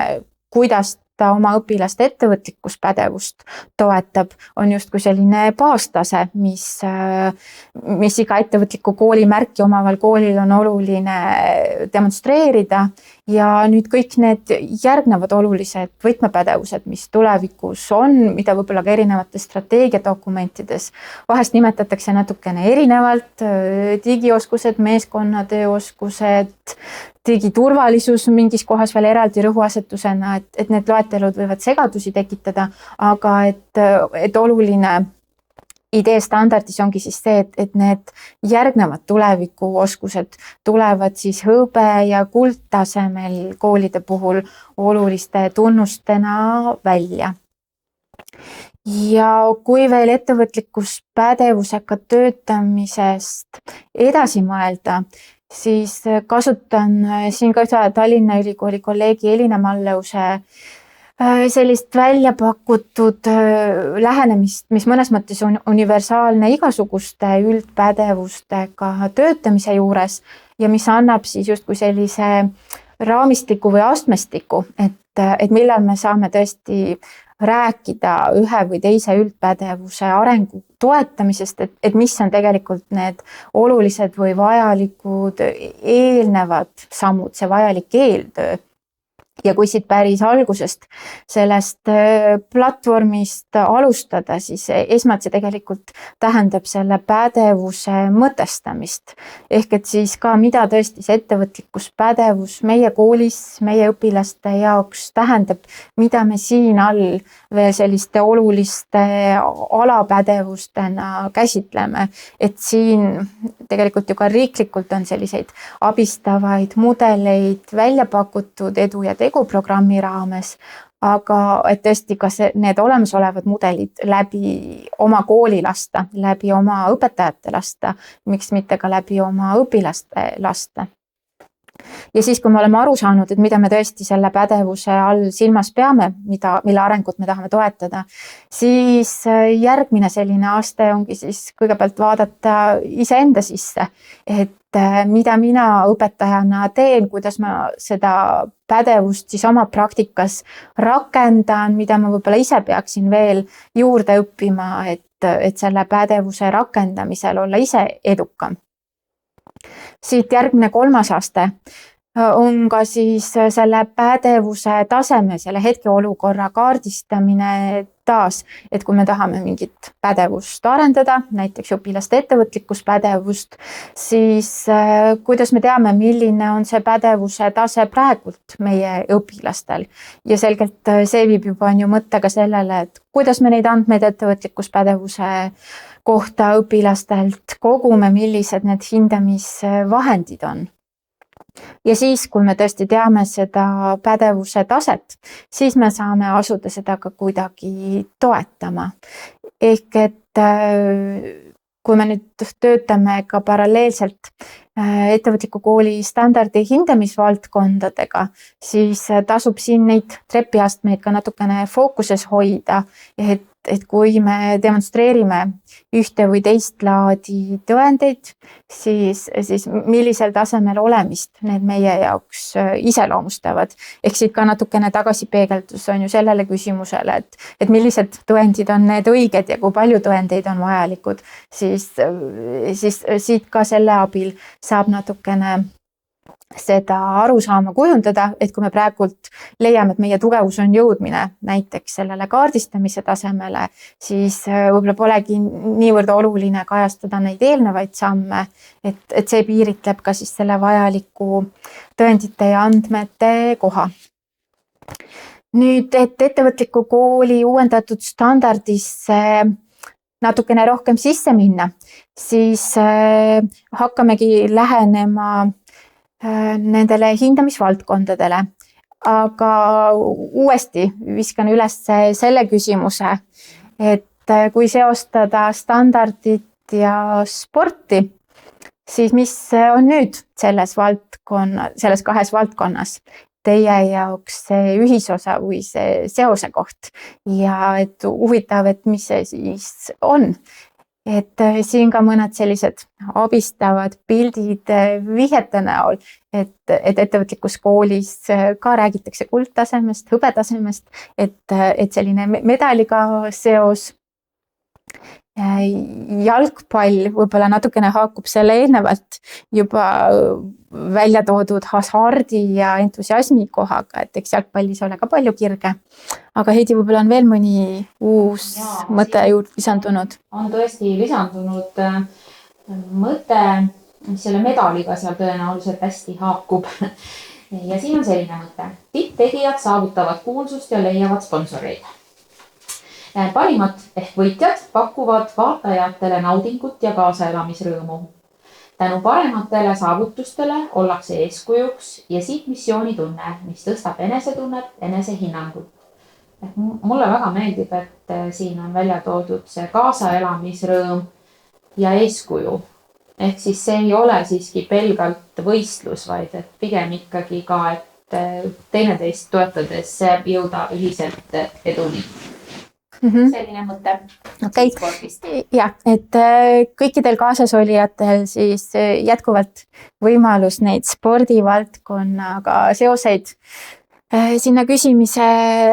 kuidas ta oma õpilaste ettevõtlikkuspädevust toetab, on justkui selline baastase, mis iga ettevõtliku kooli märki omaval koolil on oluline demonstreerida. Ja nüüd kõik need järgnevad olulised võtmepädevused, mis tulevikus on, mida võib-olla ka erinevates strateegiadokumentides vahest nimetatakse natukene erinevalt, digioskused, meeskonnatööoskused, digiturvalisus mingis kohas veel eraldi rõhuasetusena, et need loetelud võivad segadusi tekitada, aga et oluline idee standardis ongi siis see, et need järgnevad tulevikuoskused tulevad siis hõbe ja kuldtasemel koolide puhul oluliste tunnustena välja. Ja kui veel ettevõtlikkuspädevusega töötamisest edasi mõelda, siis kasutan siin ka ühe Tallinna Ülikooli kolleegi Elina Malleuse sellist välja pakutud lähenemist, mis mõnes mõttes on universaalne igasuguste üldpädevustega töötamise juures ja mis annab siis justkui sellise raamistiku või astmestiku, et millal me saame tõesti rääkida ühe või teise üldpädevuse arengu toetamisest, et mis on tegelikult need olulised või vajalikud eelnevad sammud, see vajalik eeltöö. Ja kui siit päris algusest sellest platvormist alustada, siis esmalt see tegelikult tähendab selle pädevuse mõtestamist. Ehk et siis ka mida tõesti see ettevõtlikkuspädevus meie koolis, meie õpilaste jaoks tähendab, mida me siin all veel selliste oluliste alapädevustena käsitleme. Et siin tegelikult ju ka riiklikult on selliseid abistavaid mudeleid välja pakutud edu ja teguprogrammi raames, aga et tõesti ka need olemasolevad mudelid läbi oma kooli lasta, läbi oma õpetajate lasta, miks mitte ka läbi oma õpilaste lasta. Ja siis, kui me oleme aru saanud, et mida me tõesti selle pädevuse all silmas peame, mille arengut me tahame toetada, siis järgmine selline aste ongi siis kõigepealt vaadata iseenda sisse, et mida mina õpetajana teen, kuidas ma seda pädevust siis oma praktikas rakendan, mida ma võib-olla ise peaksin veel juurde õppima, et selle pädevuse rakendamisel olla ise edukam. Siit järgmine 3. aste on ka siis selle pädevuse taseme, selle hetkeolukorra kaardistamine taas, et kui me tahame mingit pädevust arendada, näiteks õpilaste ettevõtlikkuspädevust, siis kuidas me teame, milline on see pädevuse tase praegult meie õpilastel. Ja selgelt see viib juba on ju mõttega sellele, et kuidas me neid andmeid ettevõtlikkuspädevuse kohta õpilastelt kogume, millised need hindamisvahendid on. Ja siis, kui me tõesti teame seda pädevuse taset, siis me saame asuda seda ka kuidagi toetama. Ehk et kui me nüüd töötame ka paralleelselt ettevõtliku kooli standardi hindamisvaldkondadega, siis tasub siin neid trepiastmeid ka natukene fookuses hoida, et kui me demonstreerime ühte või teist laadi tõendeid, siis millisel tasemel olemist need meie jaoks iseloomustavad. Ehk siit ka natukene tagasipeegeldus on ju sellele küsimusele, et millised tõendid on need õiged ja kui palju tõendeid on vajalikud, siis siit ka selle abil saab natukene seda arusaama kujundada, et kui me praegult leiame, et meie tugevus on jõudmine näiteks sellele kaardistamise tasemele, siis võib-olla polegi niivõrd oluline kajastada neid eelnevaid samme, et see piiritleb ka siis selle vajaliku tõendite ja andmete koha. Nüüd, et ettevõtliku kooli uuendatud standardisse natukene rohkem sisse minna, siis hakkamegi lähenema nendele hindamisvaldkondadele, aga uuesti viskan üles selle küsimuse, et kui seostada standardit ja sporti, siis mis on nüüd selles 2 valdkonnas teie jaoks see ühisosa või see seose koht ja et huvitav, et mis see siis on. et siin ka mõned sellised abistavad pildid vihjete näol, et ettevõtlikus koolis ka räägitakse kuldtasemest, hõbetasemest, et selline medaliga seos. Jalgpall võib-olla natukene haakub selle eelnevalt juba välja toodud hasardi ja entusiasmi kohaga, et eks jalgpallis ole ka palju kirge. Aga Heidi, võib-olla on veel mõni uus mõte juurde lisandunud? On tõesti lisandunud mõte, mis selle medaliga seal tõenäoliselt hästi haakub. Ja siin on selline mõte. Tipptegijad saavutavad kuulsust ja leiavad sponsoreid. Parimad ehk võitjad pakuvad vaatajatele naudingut ja kaasaelamisrõõmu. Tänu parematele saavutustele ollakse eeskujuks ja siit missioonitunne, mis tõstab enesetunnet, enesehinnangut. Mulle väga meeldib, et siin on välja toodud see kaasaelamisrõõm ja eeskuju. Ehk siis see ei ole siiski pelgalt võistlus, vaid et pigem ikkagi ka, et teineteist toetades jõuda ühiselt eduni. Selline mõte spordist. Jah, et kõikidel kaasasolijatel siis jätkuvalt võimalus neid spordivaldkonnaga seoseid sinna küsimise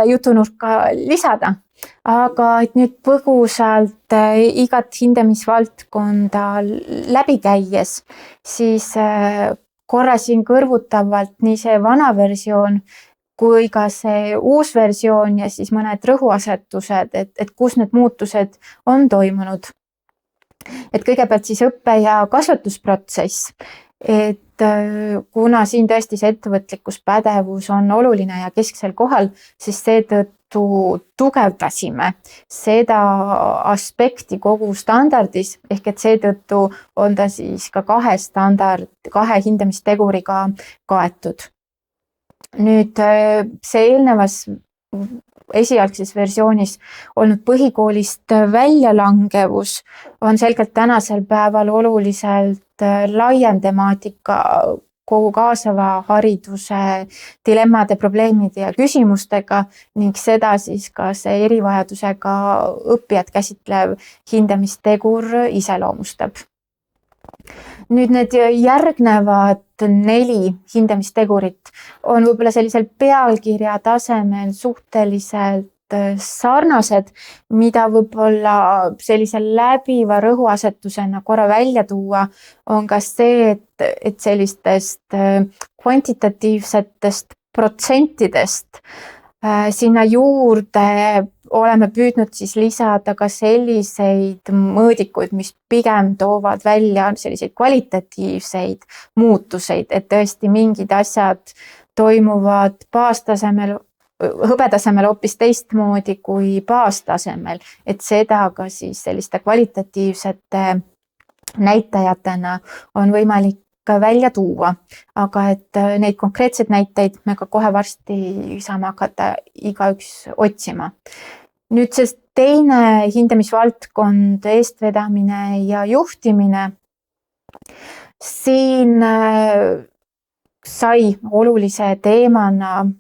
jutunurka lisada. Aga et nüüd põgusalt igat hindamisvaldkonda läbi käies, siis korra siin kõrvutavalt nii see vana versioon kui ka see uus versioon ja siis mõned rõhuasetused, et kus need muutused on toimunud. Et kõigepealt siis õppe- ja kasvatusprotsess, et kuna siin tõesti see ettevõtlikkuspädevus on oluline ja kesksel kohal, siis seetõttu tugevdasime seda aspekti kogu standardis, ehk et seetõttu on ta siis ka kahe hindamisteguriga kaetud. Nüüd see eelnevas esialgses versioonis olnud põhikoolist väljalangevus on selgelt tänasel päeval oluliselt laiem temaatika kogu kaasava hariduse dilemmade, probleemide ja küsimustega ning seda siis ka see erivajadusega õppijat käsitlev hindamistegur iseloomustab. Nüüd need järgnevad 4 hindamistegurit on võib-olla sellisel pealkirja tasemel suhteliselt sarnased, mida võib-olla sellise läbiva rõhuasetusena korra välja tuua, on ka see, et sellistest kvantitatiivsetest protsentidest sinna juurde oleme püüdnud siis lisada ka selliseid mõõdikuid, mis pigem toovad välja selliseid kvalitatiivseid muutuseid, et tõesti mingid asjad toimuvad baastasemel, hõbetasemel hoopis teistmoodi kui baastasemel, et seda ka siis selliste kvalitatiivsete näitajatena on võimalik välja tuua, aga et neid konkreetseid näiteid me ka kohe varsti saame hakata igaüks otsima. Nüüd see teine hindamisvaldkond, eestvedamine ja juhtimine, siin sai olulise teemana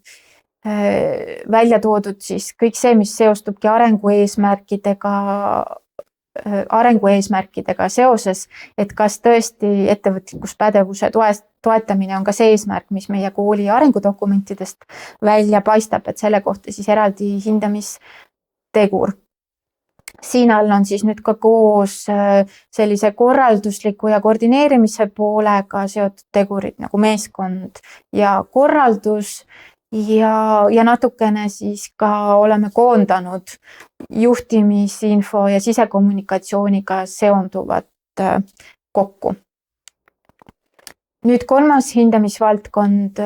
välja toodud siis kõik see, mis seostubki arengueesmärkidega seoses, et kas tõesti ettevõtlikkuspädevuse toetamine on ka see eesmärk, mis meie kooli arengudokumentidest välja paistab, et selle kohta siis eraldi hindamistegur. Siin all on siis nüüd ka koos sellise korraldusliku ja koordineerimise poolega seotud tegurid nagu meeskond ja korraldus ja natukene siis ka oleme koondanud juhtimisinfo ja sisekommunikatsiooniga seonduvat kokku. Nüüd kolmas hindamisvaldkond,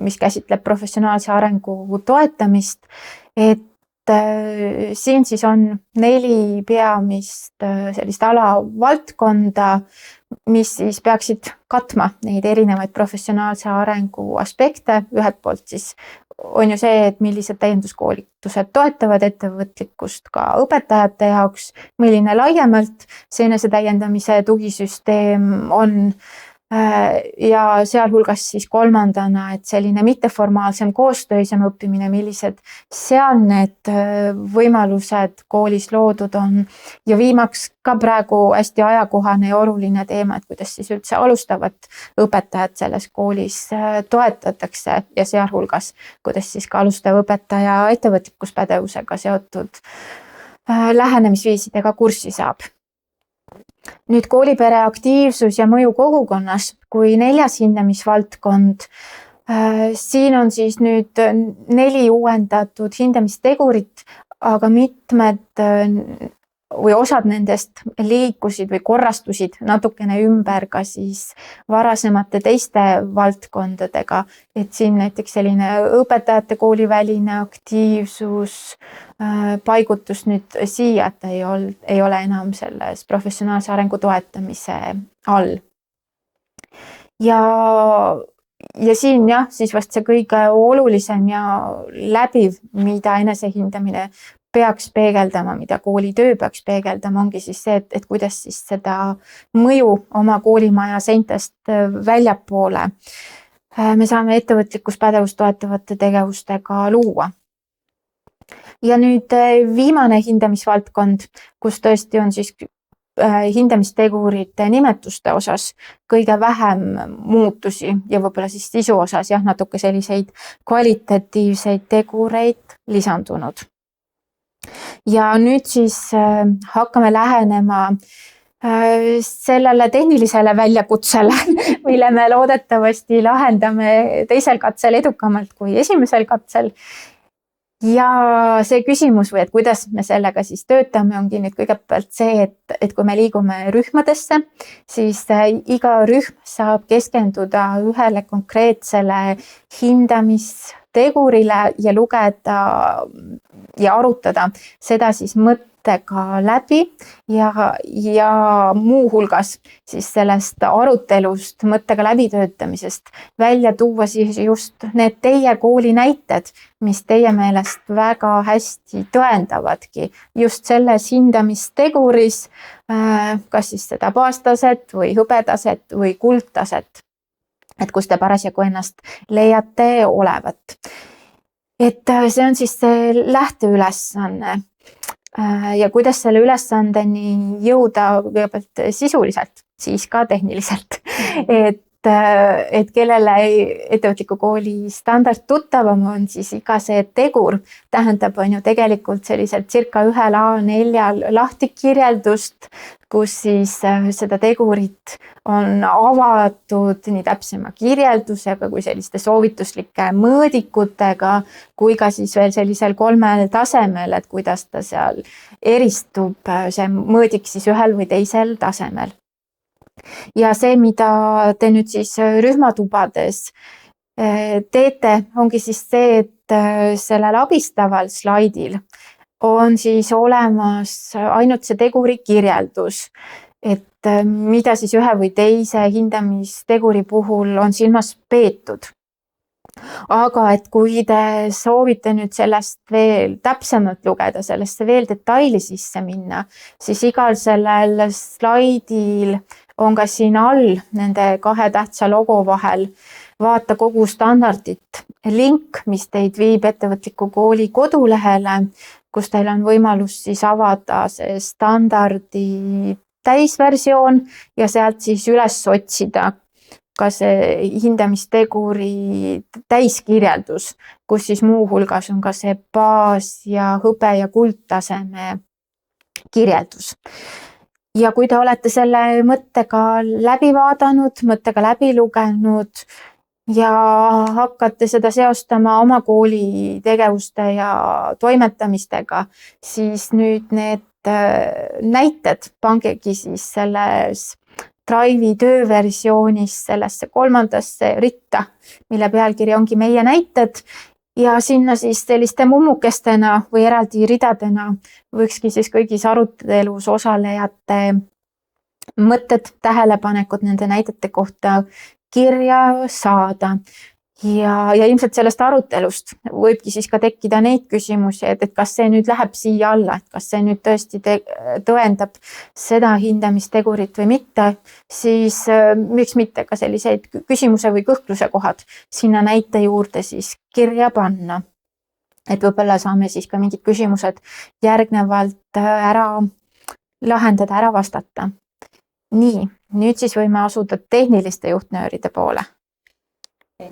mis käsitleb professionaalse arengu toetamist, et siin siis on 4 peamist sellist alavaldkonda, mis siis peaksid katma neid erinevaid professionaalse arengu aspekte. Ühelt poolt siis on ju see, et millised täienduskoolitused toetavad ettevõtlikkust ka õpetajate jaoks, milline laiemalt see enesetäiendamise tugisüsteem on ja sealhulgas siis kolmandana, et selline mitteformaalsem koostöisem õppimine, millised seal need võimalused koolis loodud on ja viimaks ka praegu hästi ajakohane ja oluline teema, et kuidas siis üldse alustavat õpetajat selles koolis toetatakse ja sealhulgas, kuidas siis ka alustav õpetaja ettevõtlikkuspädevusega seotud lähenemisviisidega kurssi saab. Nüüd koolipere aktiivsus ja mõju kogukonnas kui 4. hindamisvaldkond. Siin on siis nüüd 4 uuendatud hindamistegurit, aga mitmed või osad nendest liikusid või korrastusid natukene ümber ka siis varasemate teiste valdkondadega, et siin näiteks selline õpetajate kooliväline aktiivsus paigutus nüüd siia, et ei ole enam selles professionaalse arengu toetamise all. Ja siin jah, siis vast see kõige olulisem ja läbiv, mida enesehindamine peaks peegeldama, mida koolitöö peaks peegeldama, ongi siis see, et kuidas siis seda mõju oma koolimaja seintest väljapoole me saame ettevõtlikkuspädevust toetavate tegevustega luua. Ja nüüd viimane hindamisvaldkond, kus tõesti on siis hindamistegurite nimetuste osas kõige vähem muutusi ja võib-olla siis sisu osas jah, natuke selliseid kvalitatiivseid tegureid lisandunud. Ja nüüd siis hakkame lähenema sellele tehnilisele väljakutsele, mille me loodetavasti lahendame teisel katsel edukamalt kui esimesel katsel. Ja see küsimus või et kuidas me sellega siis töötame, ongi nüüd kõigepealt see, et kui me liigume rühmadesse, siis iga rühm saab keskenduda ühele konkreetsele hindamistegurile ja lugeda ja arutada seda siis mõttega läbi ja muuhulgas siis sellest arutelust, mõttega läbitöötamisest välja tuua siis just need teie kooli näited, mis teie meelest väga hästi tõendavadki just selles hindamisteguris, kas siis seda baastaset või hõbetaset või kuldtaset, et kus te parasjagu ennast leiate olevat. Et see on siis see lähteülesanne ja kuidas selle ülesandeni jõuda kõigepealt sisuliselt, siis ka tehniliselt. Et kellele ettevõtliku kooli standard tuttavam on, siis iga see tegur tähendab on ju tegelikult selliselt circa 1 A4 lahtikirjeldust, kus siis seda tegurit on avatud nii täpsema kirjeldusega kui selliste soovituslike mõõdikutega, kui ka siis veel sellisel 3 tasemel, et kuidas ta seal eristub see mõõdik siis ühel või teisel tasemel. Ja see, mida te nüüd siis rühmatubades teete, ongi siis see, et sellel abistaval slaidil on siis olemas ainult see teguri kirjeldus, et mida siis ühe või teise hindamisteguri puhul on silmas peetud. Aga et kui te soovite nüüd sellest veel täpsemalt lugeda, sellesse veel detaili sisse minna, siis igal sellel slaidil on ka siin all nende 2 tähtsa logo vahel vaata kogu standardit link, mis teid viib ettevõtliku kooli kodulehele, kus teil on võimalus siis avada see standardi täisversioon ja sealt siis üles otsida ka see hindamisteguri täiskirjeldus, kus siis muuhulgas on ka see baas ja hõbe ja kuldtaseme kirjeldus. Ja kui te olete selle mõttega läbi vaadanud, mõttega läbi lugenud ja hakkate seda seostama oma kooli tegevuste ja toimetamistega, siis nüüd need näited pangegi siis selles Drive'i tööversioonis sellesse 3. ritta, mille pealkiri ongi meie näited ja sinna siis selliste mummukestena või eraldi ridadena võikski siis kõigis arutelus osalejate mõtted, tähelepanekud nende näidete kohta kirja saada. ja ilmselt sellest arutelust võibki siis ka tekkida neid küsimusi, et kas see nüüd läheb siia alla, et kas see nüüd tõesti tõendab seda hindamistegurit või mitte, siis miks mitte ka selliseid küsimuse või kõhkluse kohad sinna näite juurde siis kirja panna. Et võib-olla saame siis ka mingid küsimused järgnevalt ära lahendada, ära vastata. Nii, nüüd siis võime asuda tehniliste juhtnööride poole.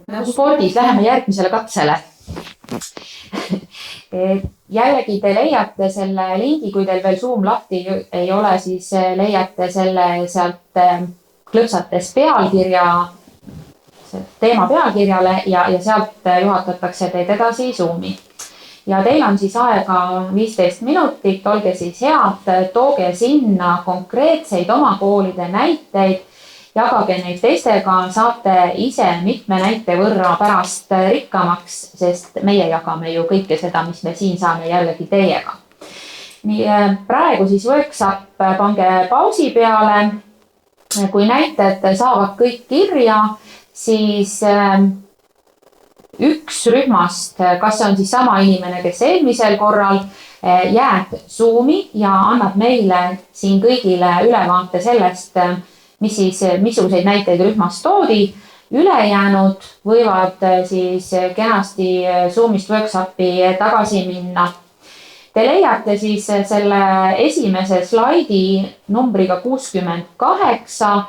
Nagu spordis läheme järgmisele katsele. Jällegi te leiate selle lingi, kui teil veel Zoom lahti ei ole, siis leiate selle sealt klõpsates pealkirja, teema pealkirjale ja sealt juhatatakse teid edasi Zoomi. Ja teil on siis aega 15 minutit, olge siis head, tooge sinna konkreetseid oma koolide näiteid, jagage neid teistega, saate ise mitme näite võrra pärast rikkamaks, sest meie jagame ju kõike seda, mis me siin saame jällegi teiega. Nii, praegu siis workshop pange pausi peale. Kui näited saavad kõik kirja, siis üks rühmast, kas see on siis sama inimene, kes eelmisel korral, jääb Zoomi ja annab meile siin kõigile ülevaate sellest, missuguseid näiteid rühmast toodi. Ülejäänud võivad siis kenasti Zoomist workshopi tagasi minna. Te leiate siis selle esimese slaidi numbriga 68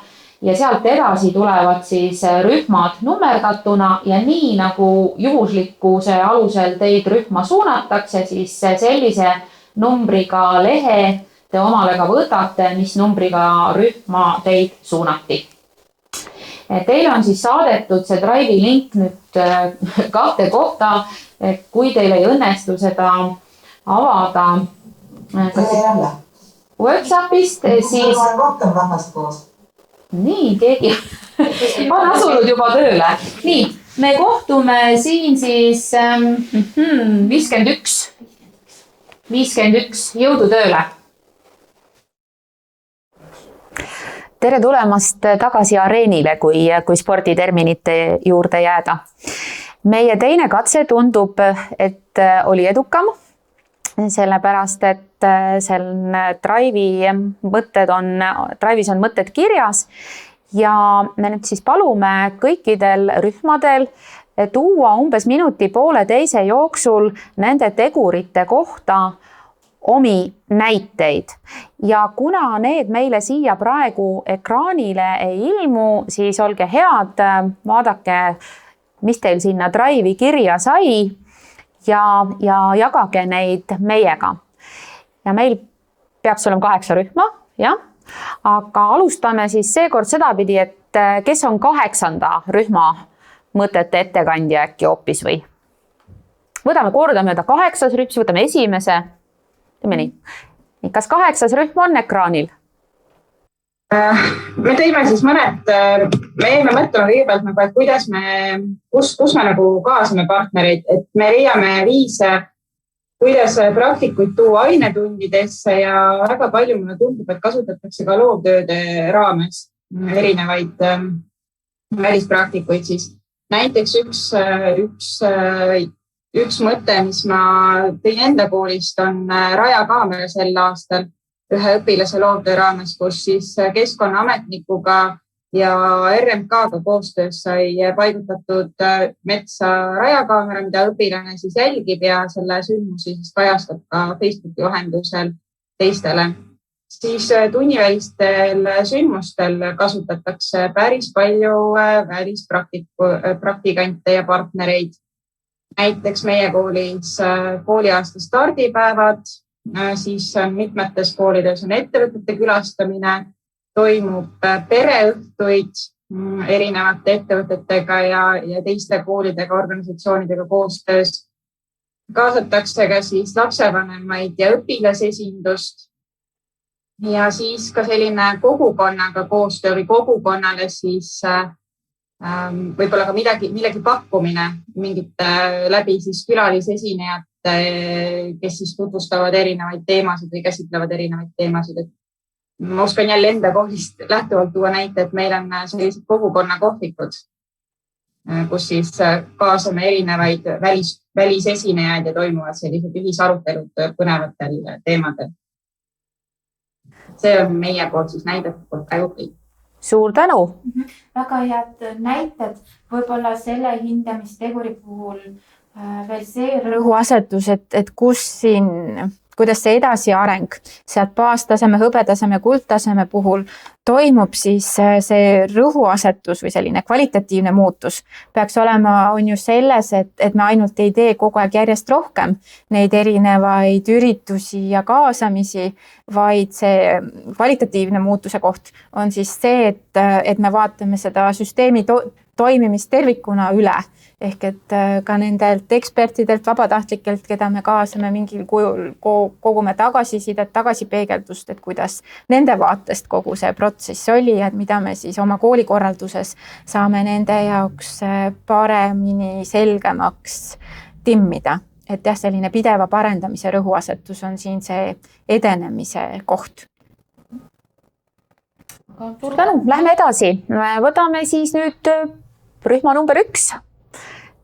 ja sealt edasi tulevad siis rühmad nummerdatuna ja nii nagu juhuslikkuse alusel teid rühma suunatakse, siis sellise numbriga lehe te omale ka võtate, mis numbriga rühma teid suunati. Teile on siis saadetud see Drive'i link nüüd 2 kohta, kui teil ei õnnestu seda avada workshopist, siis rohkem rahvast koos. Nii, keegi on asunud juba tööle. Nii, me kohtume siin siis 51. Jõudu tööle. Tere tulemast tagasi areenile, kui sporditerminite juurde jääda. Meie teine katse tundub, et oli edukam, sellepärast, et seal Drive'is on mõtted kirjas ja me nüüd siis palume kõikidel rühmadel tuua umbes minuti-pooleteise jooksul nende tegurite kohta omi näiteid. Ja kuna need meile siia praegu ekraanile ei ilmu, siis olge head, vaadake, mis teil sinna Drive'i kirja sai ja jagage neid meiega. Ja meil peaks olema 8 rühma, jah. Aga alustame siis seekord sedapidi, et kes on 8. rühma mõtete ettekandja äkki hoopis või? Võtame kordamööda 8. rühm, võtame esimese. Teeme nii. Kas 8. rühm on ekraanil? Me tõime siis mõned, me jäime mõtlema kõigepealt, et kuidas kus me nagu kaasame partnereid, et me leiame viise, kuidas praktikuid tuua ainetundidesse ja väga palju mulle tundub, et kasutatakse ka loovtööde raames erinevaid välispraktikuid siis. Näiteks üks mõte, mis ma tõin enda koolist, on Raja kaamera sel aastal ühe õpilase loovtöö raames, kus siis Keskkonnaametnikuga ja RMK-ga koostöös sai paigutatud metsa rajakaamera, mida õpilane siis jälgib ja selle sündmusi siis kajastab ka Facebooki vahendusel teistele. Siis tunnivälistel sündmustel kasutatakse päris palju välispraktikante ja partnereid. Näiteks meie koolis kooliaasta stardipäevad, siis mitmetes koolides on ettevõtete külastamine, toimub pereõhtuid erinevate ettevõtetega ja teiste koolidega, organisatsioonidega koostöös. Kaasatakse ka siis lapsevanemaid ja õpilasesindust ja siis ka selline kogukonnaga koostöö või kogukonnale siis võib-olla ka millegi pakkumine mingite läbi siis külalisesinejate, kes siis tutvustavad erinevaid teemasid või käsitlevad erinevaid teemasid. Ma oskan jälle enda koolist lähtuvalt tuua näite, et meil on sellised kogukonnakohvikud. kus siis kaasame erinevaid välisesinejaid ja toimuvad sellised ühisarutelud põnevatel teemadel. See on meie poolt siis näidete poolt praegu kõik. Suur tänu! Väga head näited, võib-olla selle hindamisteguri puhul veel see rõhuasetus, et kuidas see edasiareng sealt baastaseme, hõbetaseme, kuldtaseme puhul toimub, siis see rõhuasetus või selline kvalitatiivne muutus peaks olema, on ju selles, et me ainult ei tee kogu aeg järjest rohkem neid erinevaid üritusi ja kaasamisi, vaid see kvalitatiivne muutuse koht on siis see, et me vaatame seda süsteemi toimimist tervikuna üle. Ehk et ka nendelt ekspertidelt, vabatahtlikelt, keda me kaasame mingil kujul, kogume tagasisidet, tagasipeegeldust, et kuidas nende vaatest kogu see protsess oli ja mida me siis oma koolikorralduses saame nende jaoks paremini selgemaks timmida. Et jah, selline pideva parendamise rõhuasetus on siin see edenemise koht. Suur tänu, lähme edasi. Võtame siis nüüd rühma number 1.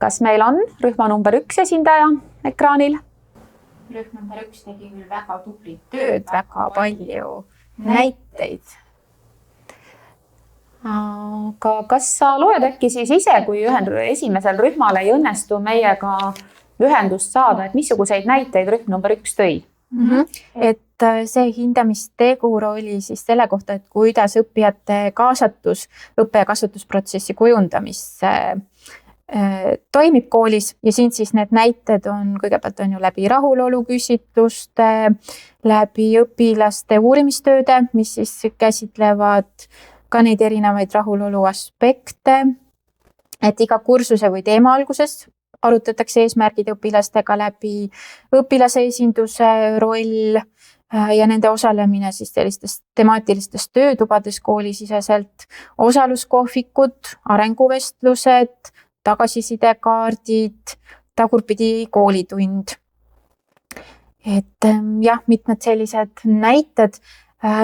Kas meil on rühma number 1 esindaja ekraanil? Rühm number 1 tegi küll väga tublit tööd, väga palju näiteid. Aga kas sa loed äkki siis ise, kui esimesel rühmal ei õnnestu meiega ühendust saada, et missuguseid näiteid rühm number 1 tõi? Et see hindamistegur oli siis selle kohta, et kuidas õppijate kaasatus õppe- ja kasvatusprotsessi kujundamisse toimib koolis ja siin siis need näited on, kõigepealt on ju läbi rahulolu küsitluste, läbi õpilaste uurimistööde, mis siis käsitlevad ka neid erinevaid rahulolu aspekte, et iga kursuse või teema alguses arutatakse eesmärgid õpilastega läbi, õpilase esinduse roll ja nende osalemine siis sellistes temaatilistes töötubades koolisiseselt, osaluskohvikud, arenguvestlused, tagasisidekaardid, tagurpidi koolitund. Et jah, mitmed sellised näited,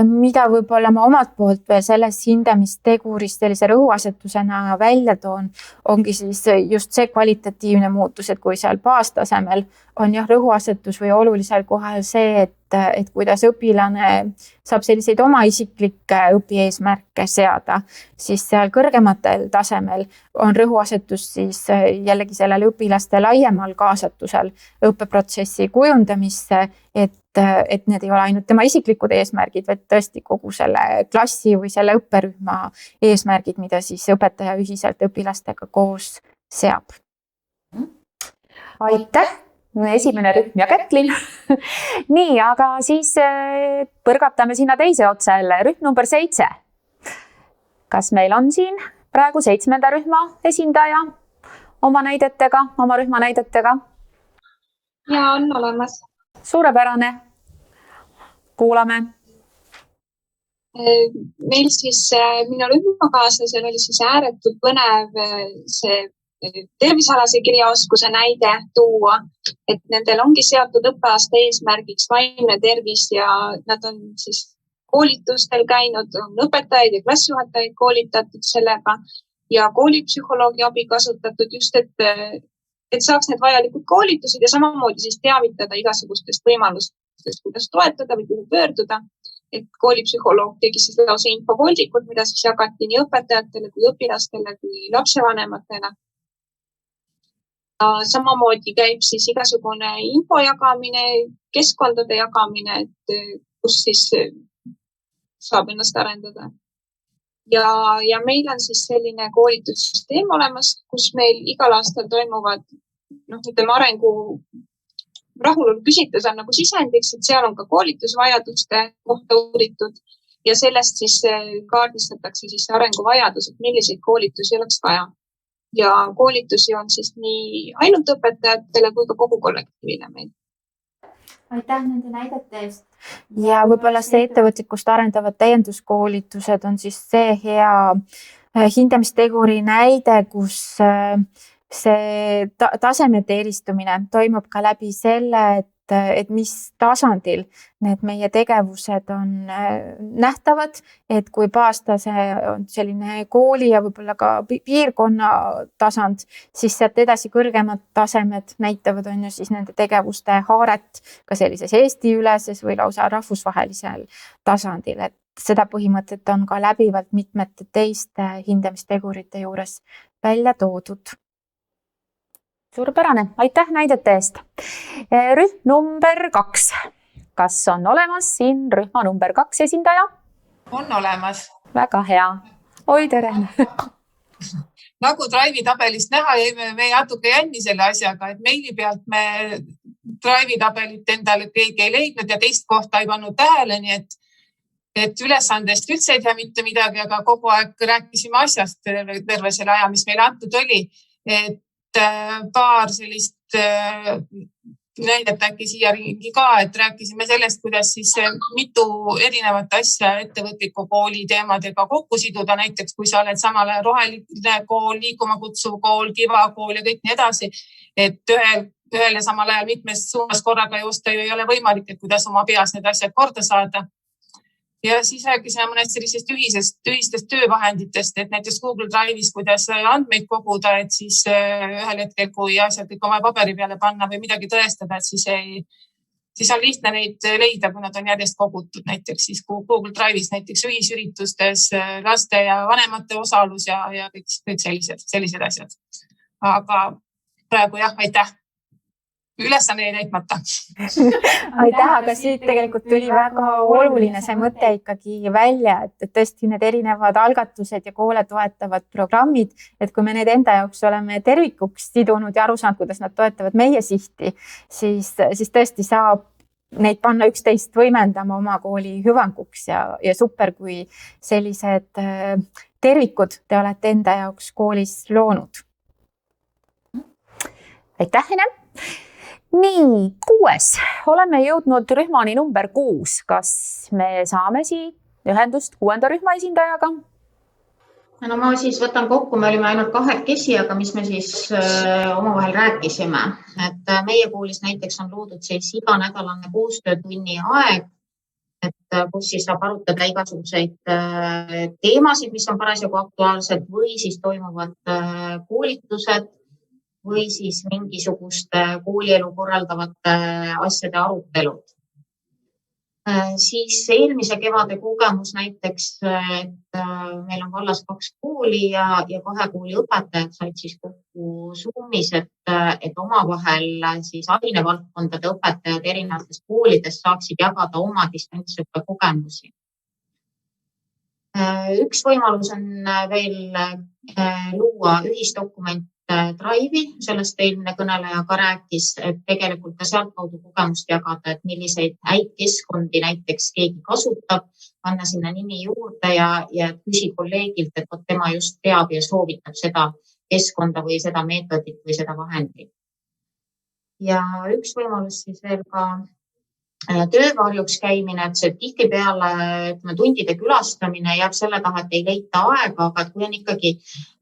mida võib-olla ma omalt poolt veel selles hindamistegurist sellise rõhuasetusena välja toon, ongi siis just see kvalitatiivne muutus, et kui seal baastasemel on jah rõhuasetus või olulisel kohal see, et kuidas õpilane saab selliseid oma isiklikke õpieesmärke seada, siis seal kõrgematel tasemel on rõhuasetus siis jällegi sellele õpilaste laiemal kaasatusel õppeprotsessi kujundamisse, et need ei ole ainult tema isiklikud eesmärgid, vaid tõesti kogu selle klassi või selle õpperühma eesmärgid, mida siis õpetaja ühiselt õpilastega koos seab. Aitäh! Esimene rühm ja Kätlin. Nii, aga siis põrgatame sinna teise otsa jälle. Rühm number 7. Kas meil on siin praegu 7. rühma esindaja oma rühma näidetega? Ja, on olemas. Suurepärane. Kuulame. Meil siis minu rühmakaaslasel oli siis ääretult põnev see tervisealase kirjaoskuse näide tuua, et nendel ongi seatud õppeaasta eesmärgiks vaimne tervis ja nad on siis koolitustel käinud, on õpetajaid ja klassijuhatajaid koolitatud sellega ja koolipsühholoogi abi kasutatud just, et saaks need vajalikud koolitused ja samamoodi siis teavitada igasugustest võimalustest, kuidas toetada või kuhu pöörduda. Et koolipsühholoog tegi siis lausa infovoldikut, mida siis jagati nii õpetajatele kui õpilastele kui lapsevanematele. Samamoodi käib siis igasugune info jagamine, keskkondade jagamine, et kus siis saab ennast arendada. Ja meil on siis selline koolitussüsteem olemas, kus meil igal aastal toimuvad arengu rahulolu küsitlus on nagu sisendiks, et seal on ka koolitusvajaduste kohta uuritud ja sellest siis kaardistatakse siis arenguvajadus, et milliseid koolitusi oleks vaja. Ja koolitusi on siis nii ainult õpetajatele kui ka kogu kollektiivile meil. Aitäh nende näidete eest. Ja võib-olla see ettevõtlikkust arendavad täienduskoolitused on siis see hea hindamisteguri näide, kus see tasemete eristumine toimub ka läbi selle, et mis tasandil need meie tegevused on nähtavad, et kui baastase on selline kooli ja võib-olla ka piirkonna tasand, siis sealt edasi kõrgemad tasemed näitavad on ju siis nende tegevuste haaret ka sellises Eesti-üleses või lausa rahvusvahelisel tasandil, et seda põhimõtet on ka läbivalt mitmete teiste hindamistegurite juures välja toodud. Suurepärane, aitäh näidete eest. Rühm number 2. Kas on olemas siin rühma number 2 esindaja? On olemas. Väga hea. Oi, tere. Nagu Drive'i tabelist näha, jäime me natuke jänni selle asjaga, et meili pealt me Drive'i tabelit endale keegi ei leidnud ja teist kohta ei pannud tähele, nii et ülesandest üldse ei tea mitte midagi, aga kogu aeg rääkisime asjast terve selle aja, mis meile antud oli. Et paar sellist näidet äkki siia ringi ka, et rääkisime sellest, kuidas siis mitu erinevat asja ettevõtliku kooli teemadega kokku siduda. Näiteks, kui sa oled samal ajal roheline kool, liikuma kutsuv kool, Kiva kool ja kõik nii edasi, et ühel ja samal ajal mitmes suunas korraga joosta ju ei ole võimalik, et kuidas oma peas need asjad korda saada. Ja siis rääkisime mõnest sellisest ühistest töövahenditest, et näiteks Google Drive'is, kuidas andmeid koguda, et siis ühel hetkel, kui asjad kõik oma paberi peale panna või midagi tõestada, et siis on lihtne neid leida, kui nad on järjest kogutud. Näiteks siis Google Drive'is näiteks ühisüritustes laste ja vanemate osalus ja kõik sellised asjad. Aga praegu jah, aitäh. Ülesanne ei täitmata. Aitäh, aga siit tegelikult tuli väga oluline see mõte ikkagi välja, et tõesti need erinevad algatused ja koole toetavad programmid, et kui me need enda jaoks oleme tervikuks sidunud ja aru saanud, kuidas nad toetavad meie sihti, siis tõesti saab neid panna üksteist võimendama oma kooli hüvanguks ja super, kui sellised tervikud te olete enda jaoks koolis loonud. Aitäh, Ene! Nii, 6. Oleme jõudnud rühmani number 6. Kas me saame siin ühendust 6. rühma esindajaga? No ma siis võtan kokku, me olime ainult 2 aga mis me siis omavahel rääkisime. Et meie koolis näiteks on loodud siis iganädalane koostöötunni aeg, et kus siis saab arutada igasuguseid teemasid, mis on parasjagu aktuaalsed või siis toimuvad koolitused või siis mingisugust koolielu korraldavate asjade arutelud. Siis eelmise kevade kogemus näiteks, et meil on vallas 2 kooli ja 2 kooli õpetajad said siis kokku Zoomis, et omavahel siis ainevaldkondade õpetajad erinevatest koolidest saaksid jagada oma distantsõppe kogemusi. Üks võimalus on veel luua ühisdokument Drive'i, sellest eelmine kõneleja ka rääkis, et tegelikult ka sealt kaudu kogemust jagada, et milliseid häid keskkondi näiteks keegi kasutab, panna sinna nimi juurde ja küsi kolleegilt, et tema just teab ja soovitab seda keskkonda või seda meetodit või seda vahendit. Ja üks võimalus siis veel ka töövarjuks käimine, et see tihtipeale tundide külastamine jääb selle taha, et ei leita aega, aga kui on ikkagi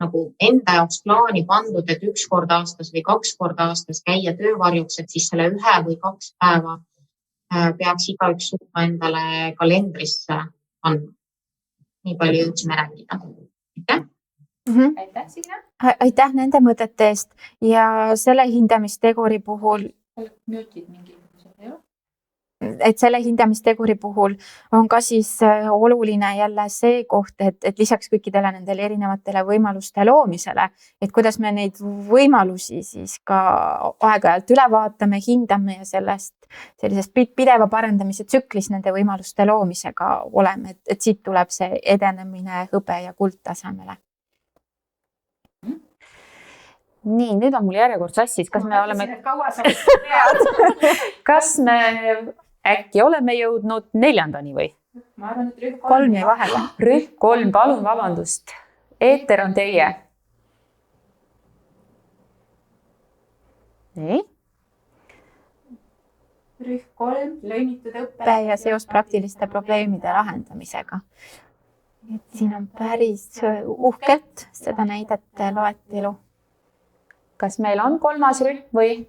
nagu enda jaoks plaani pandud, et 1 kord aastas või 2 korda aastas käia töövarjuks, et siis selle 1 või 2 päeva peaks igaüks suutma endale kalendrisse panna. Nii palju jõudsime rääkida. Aitäh! Aitäh, Signe! Aitäh nende mõtete eest ja selle hindamisteguri puhul et selle hindamisteguri puhul on ka siis oluline jälle see koht, et lisaks kõikidele nendele erinevatele võimaluste loomisele, et kuidas me neid võimalusi siis ka aeg-ajalt üle vaatame, hindame ja sellisest pideva parendamise tsüklis nende võimaluste loomisega oleme, et siit tuleb see edenemine hõbe ja kuldtasemele. Nii, nüüd on mul järjekord sassis. Kas me äkki oleme jõudnud 4. või? Ma arvan, et rühm 3 jäi vahele. Rühm 3, palun vabandust. Eeter on teie. Nii. Rühm 3, lõimitud õppe ja seos praktiliste probleemide lahendamisega. Et siin on päris uhkelt seda näidete loetelu. Kas meil on 3. rühm või?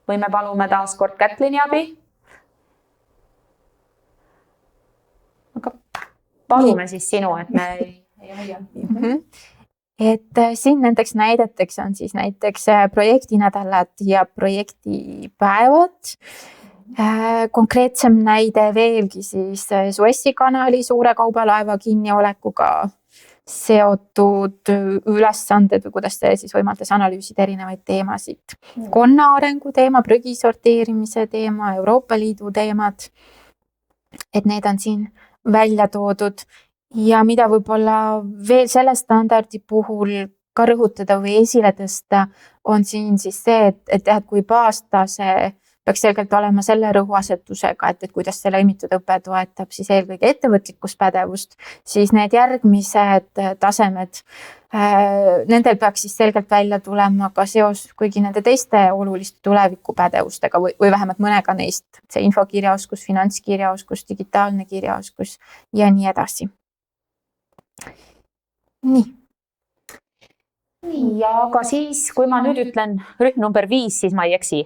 või me palume taas kord Kätlini abi? Aga palume siis sinu, et me ei hoia. Et siin nendeks näideteks on siis näiteks projektinädalad ja projektipäevad. Konkreetsem näide veelgi siis Suessi kanali suure kaubalaeva kinniolekuga seotud ülesanded või kuidas see siis võimaldas analüüsida erinevaid teemasid. Konna arengu teema, prügi sorteerimise teema, Euroopa Liidu teemad. Et need on siin välja toodud. Ja mida võib-olla veel selle standardi puhul ka rõhutada või esile tõsta, on siin siis see, et kui baastase peaks selgelt olema selle rõhuasetusega, et kuidas see lõimitud õpe toetab siis eelkõige ettevõtlikkuspädevust, siis need järgmised tasemed, nendel peaks siis selgelt välja tulema ka seos kuigi nende teiste oluliste tulevikupädevustega või vähemalt mõnega neist, see infokirjaoskus, finantskirjaoskus, digitaalne kirjaoskus ja nii edasi. Nii. Ja aga siis, kui ma nüüd ütlen rühm number 5, siis ma ei eksi.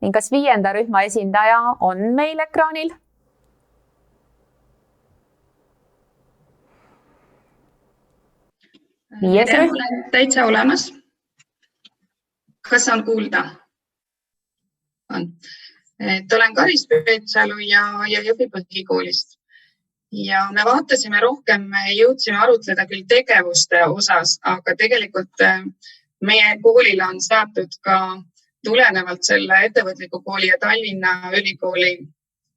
Ning kas 5. rühma esindaja on meil ekraanil? Olen täitsa olemas. Kas on kuulda? Olen Karis Peetsalu ja Jõhvi põhikoolist. Ja me vaatasime rohkem, jõudsime arutleda küll tegevuste osas, aga tegelikult meie koolile on seatud ka tulenevalt selle ettevõtliku kooli ja Tallinna Ülikooli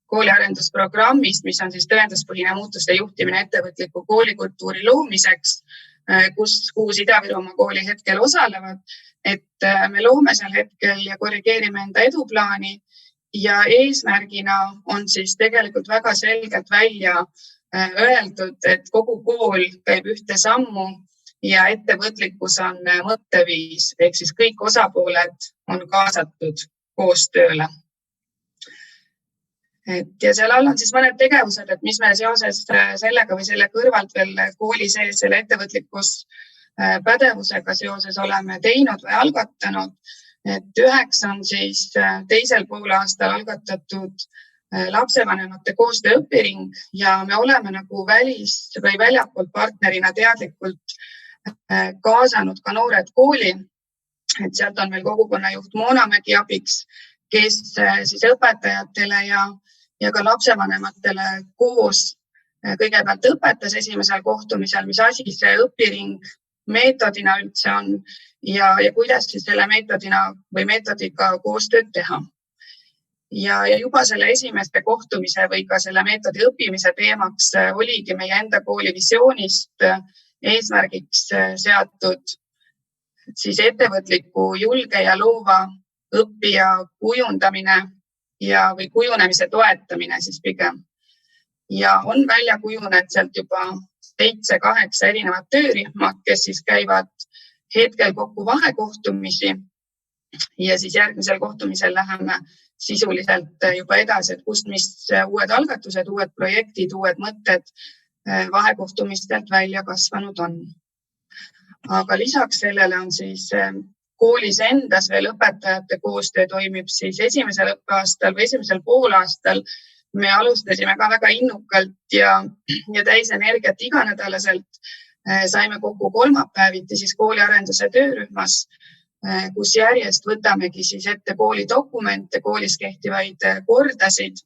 kooliarendusprogrammist, mis on siis tõenduspõhine muutuste juhtimine ettevõtliku koolikultuuri loomiseks, kus 6 Ida-Virumaa kooli hetkel osalevad, et me loome seal hetkel ja korrigeerime enda eduplaani. Ja eesmärgina on siis tegelikult väga selgelt välja öeldud, et kogu kool käib ühte sammu ja ettevõtlikkus on mõtteviis, ehk siis kõik osapooled on kaasatud koostööle. Ja seal all on siis mõned tegevused, et mis me seoses sellega või selle kõrvalt veel kooli sees selle ettevõtlikkus pädevusega seoses oleme teinud või algatanud. Et 9 on siis teisel poolaastal algatatud lapsevanemate koostöö õpiring ja me oleme nagu välis- või väljapoolt partnerina teadlikult kaasanud ka noored kooli. Et sealt on meil kogukonnajuht Moonamägi abiks, kes siis õpetajatele ja ka lapsevanematele koos kõigepealt õpetas esimesel kohtumisel, mis asi see õpiring meetodina üldse on ja kuidas siis selle meetodina või meetodiga koostööd teha. Ja juba selle esimeste kohtumise või ka selle meetodi õppimise teemaks oligi meie enda kooli visioonist eesmärgiks seatud siis ettevõtliku julge ja loova õppija kujundamine või kujunemise toetamine siis pigem. Ja on välja kujunenud sealt juba 7-8 erinevat töörühma, kes siis käivad hetkel kokku vahekohtumisi ja siis järgmisel kohtumisel läheme sisuliselt juba edasi, et kust mis uued algatused, uued projektid, uued mõtted vahekohtumistelt välja kasvanud on. Aga lisaks sellele on siis koolis endas veel õpetajate koostöö toimib siis esimesel õppeaastal või esimesel poolaastal. Me alustasime ka väga innukalt ja täis energiat iganädalaselt. Saime kokku kolmapäeviti siis kooliarenduse töörühmas, kus järjest võtamegi siis ette kooli dokumente, koolis kehtivaid kordasid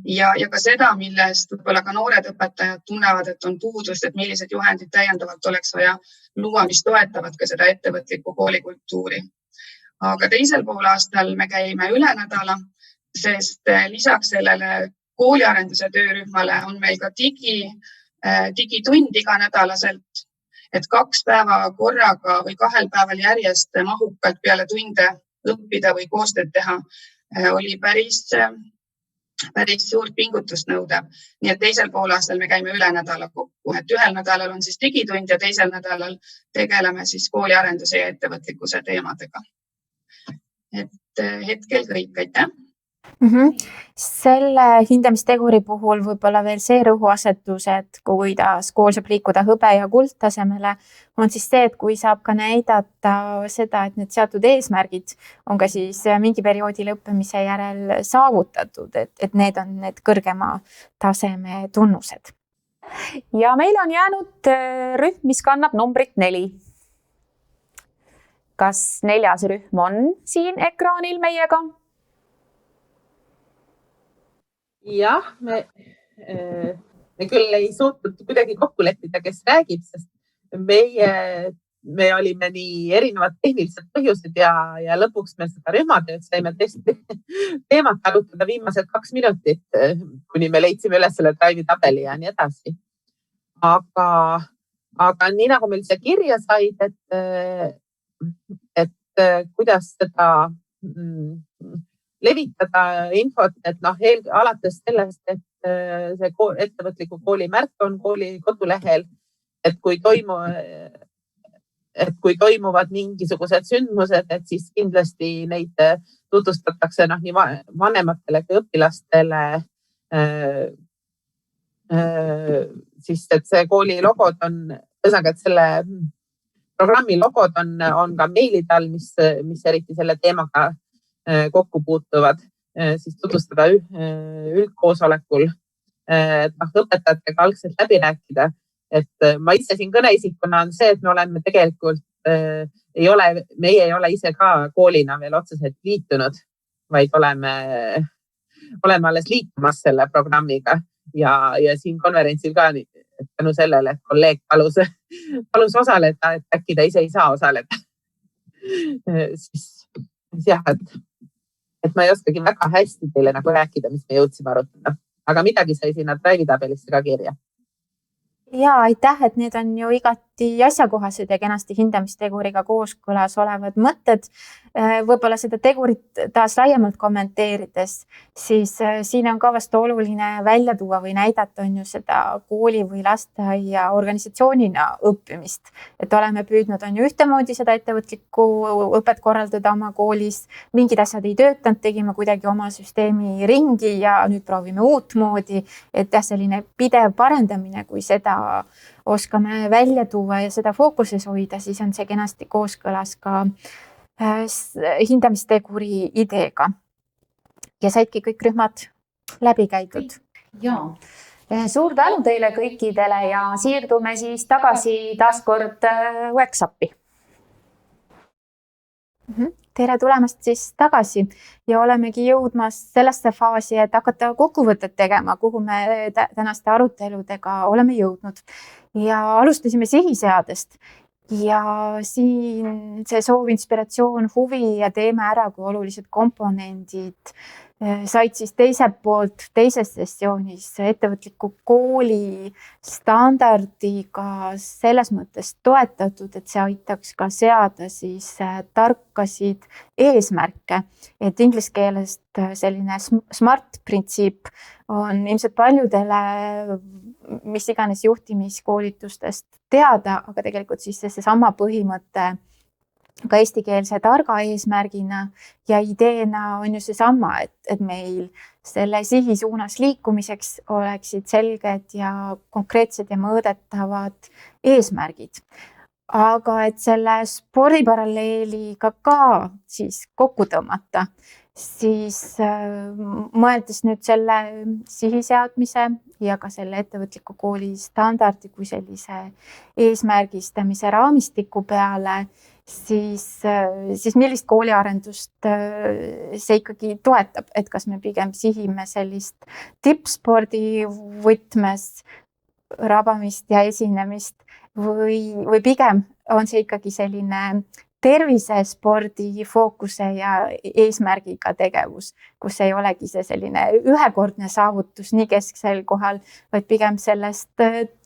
ja ka seda, millest võib-olla ka noored õpetajad tunnevad, et on puudust, et millised juhendid täiendavalt oleks vaja luua, mis toetavad ka seda ettevõtlikku koolikultuuri. Aga teisel poolaastal me käime üle nädala, sest lisaks sellele kooliarenduse töörühmale on meil ka digitund iganädalaselt, et 2 päeva korraga või 2 päeval järjest mahukalt peale tunde õppida või koostööd teha oli päris suurt pingutust nõudev. Nii et teisel poolaastal me käime üle nädala kokku, et ühel nädalal on siis digitund ja teisel nädalal tegeleme siis kooliarenduse ja ettevõtlikkuse teemadega. Et hetkel kõik, aitäh! Selle hindamisteguri puhul võib-olla veel see rõhuasetus, et kuidas kool saab liikuda hõbe ja kuldtasemele, on siis see, et kui saab ka näidata seda, et need seatud eesmärgid on ka siis mingi perioodi lõppemise järel saavutatud, et need on need kõrgema taseme tunnused. Ja meil on jäänud rühm, mis kannab numbrit 4. Kas 4. rühm on siin ekraanil meiega? Jah, me küll ei suutnud kuidagi kokku leppida, kes räägib, sest me olime nii erinevad tehnilised põhjused ja lõpuks me seda rühmatööd saime tõesti teemat arutada viimased 2 minutit, kuni me leidsime üles selle Drive'i tabeli ja nii edasi. Aga nii nagu meil see kirja said, et kuidas seda levitada infot, et alates sellest, et see ettevõtliku kooli märk on kooli kodulehel, et kui toimuvad mingisugused sündmused, et siis kindlasti neid tutvustatakse nii vanematele kui õpilastele. Siis, et see kooli logod on, ühesõnaga, et selle programmi logod on ka meilide all, mis eriti selle teemaga kokku puutuvad, siis tutvustada üldkoosolekul, õpetajatega algselt läbi rääkida. Et ma ise siin kõneisikuna on see, et me oleme tegelikult, meie ei ole ise ka koolina veel otseselt liitunud, vaid oleme alles liitumas selle programmiga ja siin konverentsil ka tänu sellele, et kolleeg palus osaleda, et äkki ta ise ei saa osaleda. Siis jah, et ma ei oskagi väga hästi teile rääkida, mis me jõudsime arutada, aga midagi sai sinna Drive'i tabelisse ka kirja. Ja aitäh, et need on ju igati asjakohased ja kenasti hindamisteguriga kooskõlas olevad mõtted. Võib-olla seda tegurit taas laiemalt kommenteerides, siis siin on ka vast oluline välja tuua või näidata on ju seda kooli või lasteaia organisatsioonina õppimist. Et oleme püüdnud on ju ühtemoodi seda ettevõtlikku õpet korraldada oma koolis. Mingid asjad ei töötanud, tegime kuidagi oma süsteemi ringi ja nüüd proovime uut moodi. Et selline pidev parendamine, kui seda oskame välja tuua ja seda fookuses hoida, siis on see kenasti kooskõlas ka hindamisteguri ideega. Ja saidki kõik rühmad läbi käidud. Jaa. Suur tänu teile kõikidele ja siirdume siis tagasi taaskord Workshopi. Tere tulemast siis tagasi ja olemegi jõudmas sellesse faasi, et hakata kokkuvõtet tegema, kuhu me tänaste aruteludega oleme jõudnud. Ja alustasime sihiseadest ja siin see soov, inspiratsioon, huvi ja teeme ära, kui olulised komponendid said siis teiselt poolt teises sessioonis ettevõtliku kooli standardiga selles mõttes toetatud, et see aitaks ka seada siis tarkasid eesmärke. Et inglise keelest selline smart printsiip on ilmselt paljudele mis iganes juhtimiskoolitustest teada, aga tegelikult siis seesama põhimõte ka eestikeelse targa eesmärgina ja ideena on ju seesama, et meil selle sihi suunas liikumiseks oleksid selged ja konkreetsed ja mõõdetavad eesmärgid. Aga et selle spordiparalleeliga ka siis kokku tõmmata, siis mõeldes nüüd selle sihiseadmise ja ka selle ettevõtliku kooli standardi kui sellise eesmärgistamise raamistiku peale, siis millist kooliarendust see ikkagi toetab, et kas me pigem sihime sellist tippspordi võtmes rabamist ja esinemist või pigem on see ikkagi selline tervisespordi fookuse ja eesmärgiga tegevus, kus ei olegi see selline ühekordne saavutus nii kesksel kohal, vaid pigem sellest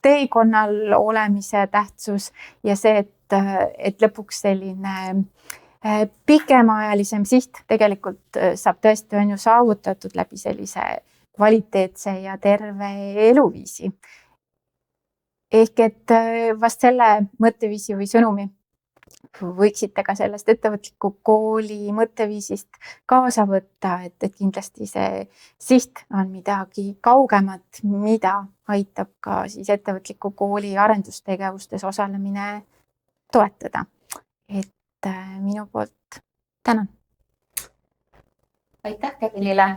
teekonnal olemise tähtsus ja see, et lõpuks selline pikemaajalisem siht tegelikult saab tõesti on ju saavutatud läbi sellise kvaliteetse ja terve eluviisi. Ehk et vast selle mõtteviisi või sõnumi võiksite ka sellest ettevõtliku kooli mõtteviisist kaasa võtta, et kindlasti see siht on midagi kaugemat, mida aitab ka siis ettevõtliku kooli arendustegevustes osalemine toetada. Et minu poolt tänan. Aitäh Kevinile.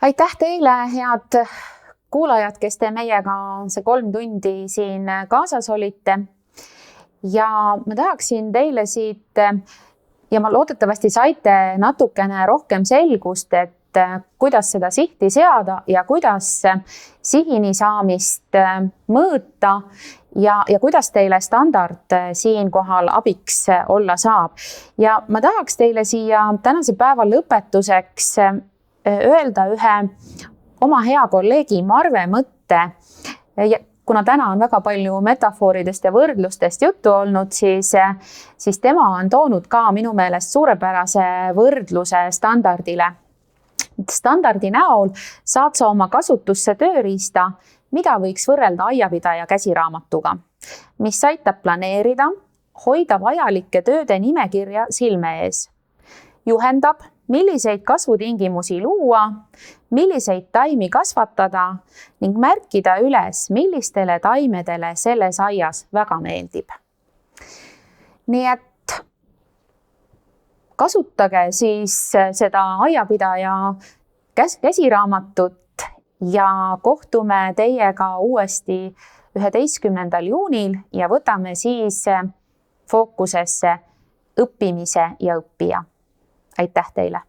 Aitäh teile, head kuulajad, kes te meiega see 3 tundi siin kaasas olite. Ja ma tahaksin teile siit ja ma loodetavasti saite natukene rohkem selgust, et kuidas seda sihti seada ja kuidas sihini saamist mõõta ja kuidas teile standard siinkohal abiks olla saab. Ja ma tahaks teile siia tänase päeva lõpetuseks öelda ühe oma hea kolleegi Marve mõtte. Kuna täna on väga palju metafooridest ja võrdlustest juttu olnud, siis tema on toonud ka minu meelest suurepärase võrdluse standardile. Standardi näol saad sa oma kasutusse tööriista, mida võiks võrrelda aiapidaja käsiraamatuga, mis aitab planeerida, hoida vajalike tööde nimekirja silme ees, juhendab, milliseid kasvutingimusi luua, milliseid taimi kasvatada ning märkida üles, millistele taimedele selles aias väga meeldib. Nii et kasutage siis seda aiapidaja käsiraamatut ja kohtume teiega uuesti 11. juunil ja võtame siis fookusesse õppimise ja õppija. Aitäh teile!